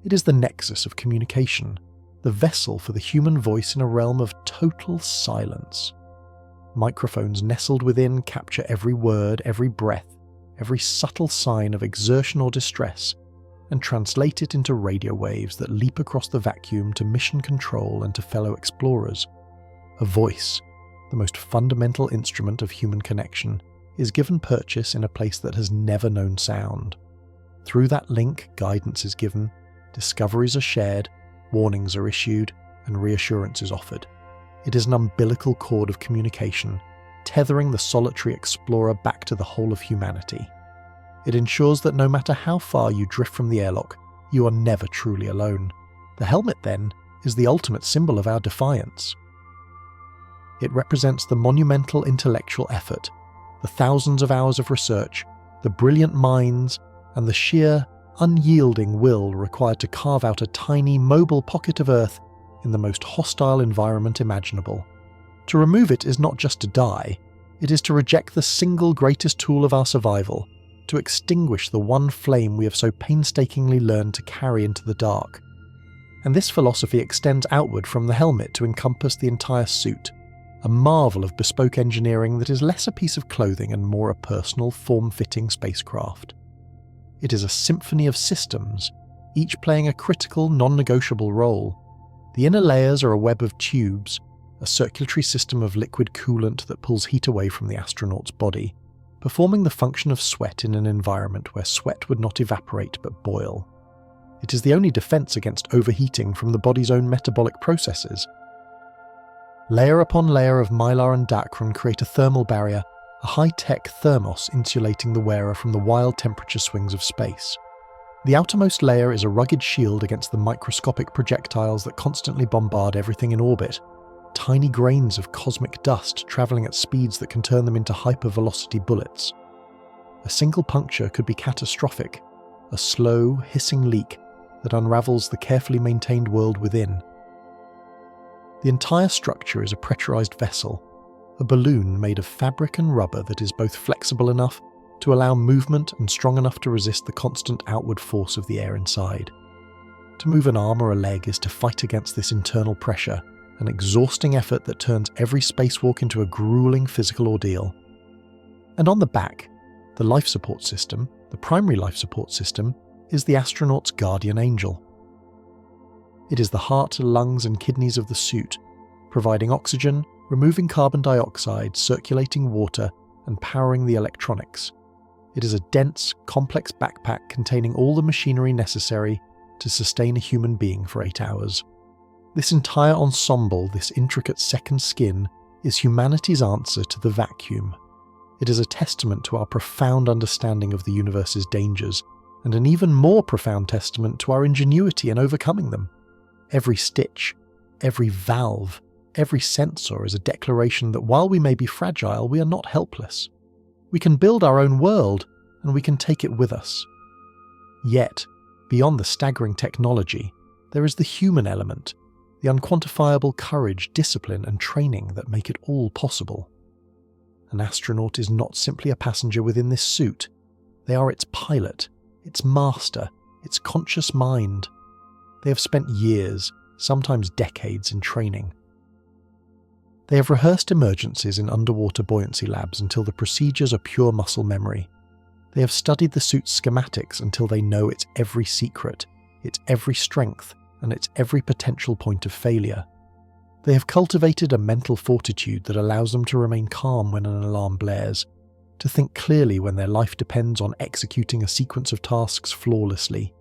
It is the nexus of communication, the vessel for the human voice in a realm of total silence. Microphones nestled within capture every word, every breath, every subtle sign of exertion or distress, and translate it into radio waves that leap across the vacuum to mission control and to fellow explorers. A voice, the most fundamental instrument of human connection, is given purchase in a place that has never known sound. Through that link, guidance is given, discoveries are shared, warnings are issued, and reassurance is offered. It is an umbilical cord of communication, tethering the solitary explorer back to the whole of humanity. It ensures that no matter how far you drift from the airlock, you are never truly alone. The helmet, then, is the ultimate symbol of our defiance. It represents the monumental intellectual effort, the thousands of hours of research, the brilliant minds, and the sheer, unyielding will required to carve out a tiny, mobile pocket of Earth in the most hostile environment imaginable. To remove it is not just to die, it is to reject the single greatest tool of our survival, to extinguish the one flame we have so painstakingly learned to carry into the dark. And this philosophy extends outward from the helmet to encompass the entire suit, a marvel of bespoke engineering that is less a piece of clothing and more a personal, form-fitting spacecraft. It is a symphony of systems, each playing a critical, non-negotiable role. The inner layers are a web of tubes, a circulatory system of liquid coolant that pulls heat away from the astronaut's body, performing the function of sweat in an environment where sweat would not evaporate but boil. It is the only defense against overheating from the body's own metabolic processes. Layer upon layer of mylar and dacron create a thermal barrier, a high-tech thermos insulating the wearer from the wild temperature swings of space. The outermost layer is a rugged shield against the microscopic projectiles that constantly bombard everything in orbit, tiny grains of cosmic dust travelling at speeds that can turn them into hypervelocity bullets. A single puncture could be catastrophic, a slow, hissing leak that unravels the carefully maintained world within. The entire structure is a pressurized vessel, a balloon made of fabric and rubber that is both flexible enough to allow movement and strong enough to resist the constant outward force of the air inside. To move an arm or a leg is to fight against this internal pressure, an exhausting effort that turns every spacewalk into a grueling physical ordeal. And on the back, the life support system, the primary life support system, is the astronaut's guardian angel. It is the heart, lungs and kidneys of the suit, providing oxygen, removing carbon dioxide, circulating water, and powering the electronics. It is a dense, complex backpack containing all the machinery necessary to sustain a human being for 8 hours. This entire ensemble, this intricate second skin, is humanity's answer to the vacuum. It is a testament to our profound understanding of the universe's dangers, and an even more profound testament to our ingenuity in overcoming them. Every stitch, every valve, every sensor is a declaration that while we may be fragile, we are not helpless. We can build our own world, and we can take it with us. Yet, beyond the staggering technology, there is the human element, the unquantifiable courage, discipline, and training that make it all possible. An astronaut is not simply a passenger within this suit. They are its pilot, its master, its conscious mind. They have spent years, sometimes decades, in training. They have rehearsed emergencies in underwater buoyancy labs until the procedures are pure muscle memory. They have studied the suit's schematics until they know its every secret, its every strength, and its every potential point of failure. They have cultivated a mental fortitude that allows them to remain calm when an alarm blares, to think clearly when their life depends on executing a sequence of tasks flawlessly,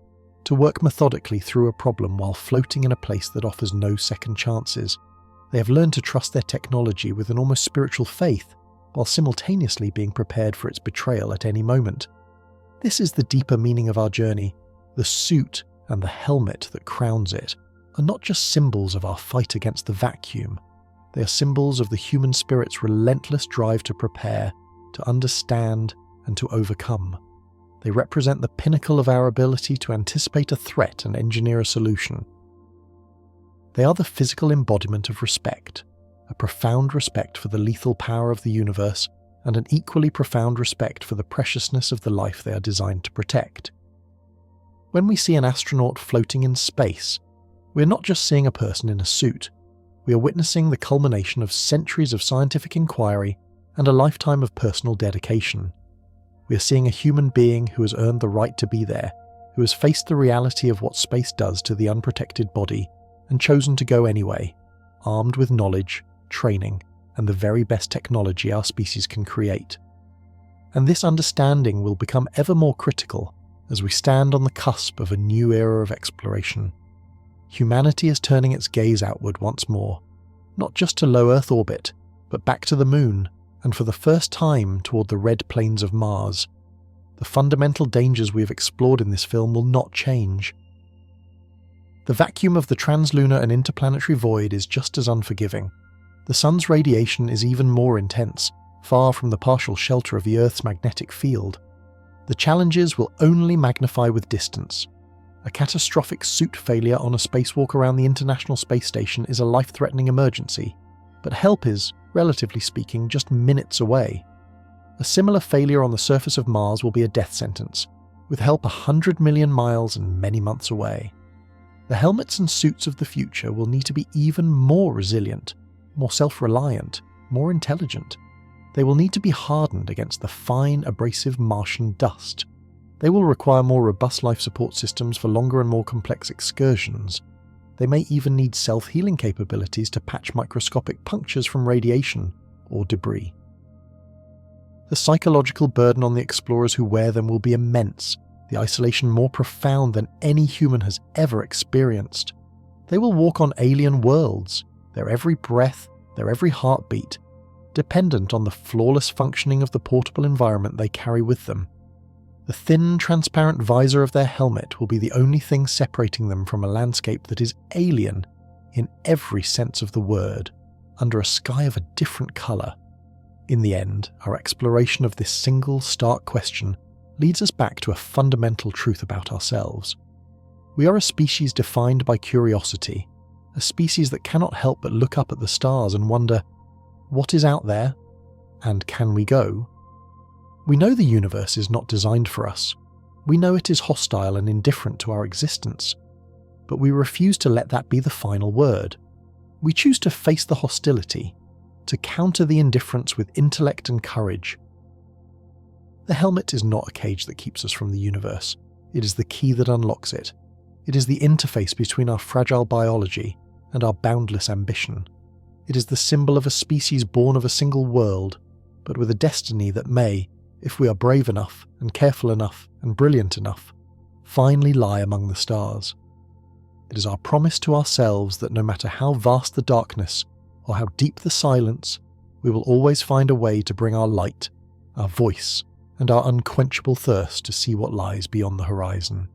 to work methodically through a problem while floating in a place that offers no second chances. They have learned to trust their technology with an almost spiritual faith, while simultaneously being prepared for its betrayal at any moment. This is the deeper meaning of our journey. The suit and the helmet that crowns it are not just symbols of our fight against the vacuum. They are symbols of the human spirit's relentless drive to prepare, to understand, and to overcome. They represent the pinnacle of our ability to anticipate a threat and engineer a solution. They are the physical embodiment of respect, a profound respect for the lethal power of the universe, and an equally profound respect for the preciousness of the life they are designed to protect. When we see an astronaut floating in space, we are not just seeing a person in a suit. We are witnessing the culmination of centuries of scientific inquiry and a lifetime of personal dedication. We are seeing a human being who has earned the right to be there, who has faced the reality of what space does to the unprotected body, and chosen to go anyway, armed with knowledge, training, and the very best technology our species can create. And this understanding will become ever more critical as we stand on the cusp of a new era of exploration. Humanity is turning its gaze outward once more, not just to low Earth orbit, but back to the Moon, and for the first time toward the red plains of Mars. The fundamental dangers we have explored in this film will not change. The vacuum of the translunar and interplanetary void is just as unforgiving. The sun's radiation is even more intense, far from the partial shelter of the Earth's magnetic field. The challenges will only magnify with distance. A catastrophic suit failure on a spacewalk around the International Space Station is a life-threatening emergency, but help is, relatively speaking, just minutes away. A similar failure on the surface of Mars will be a death sentence, with help 100 million miles and many months away. The helmets and suits of the future will need to be even more resilient, more self-reliant, more intelligent. They will need to be hardened against the fine, abrasive Martian dust. They will require more robust life support systems for longer and more complex excursions. They may even need self-healing capabilities to patch microscopic punctures from radiation or debris. The psychological burden on the explorers who wear them will be immense, the isolation more profound than any human has ever experienced. They will walk on alien worlds. Their every breath, their every heartbeat, dependent on the flawless functioning of the portable environment they carry with them. The thin, transparent visor of their helmet will be the only thing separating them from a landscape that is alien in every sense of the word, under a sky of a different colour. In the end, our exploration of this single, stark question leads us back to a fundamental truth about ourselves. We are a species defined by curiosity, a species that cannot help but look up at the stars and wonder, what is out there? And can we go? We know the universe is not designed for us. We know it is hostile and indifferent to our existence. But we refuse to let that be the final word. We choose to face the hostility, to counter the indifference with intellect and courage. The helmet is not a cage that keeps us from the universe. It is the key that unlocks it. It is the interface between our fragile biology and our boundless ambition. It is the symbol of a species born of a single world, but with a destiny that may, if we are brave enough and careful enough and brilliant enough, finally lie among the stars. It is our promise to ourselves that no matter how vast the darkness or how deep the silence, we will always find a way to bring our light, our voice, and our unquenchable thirst to see what lies beyond the horizon.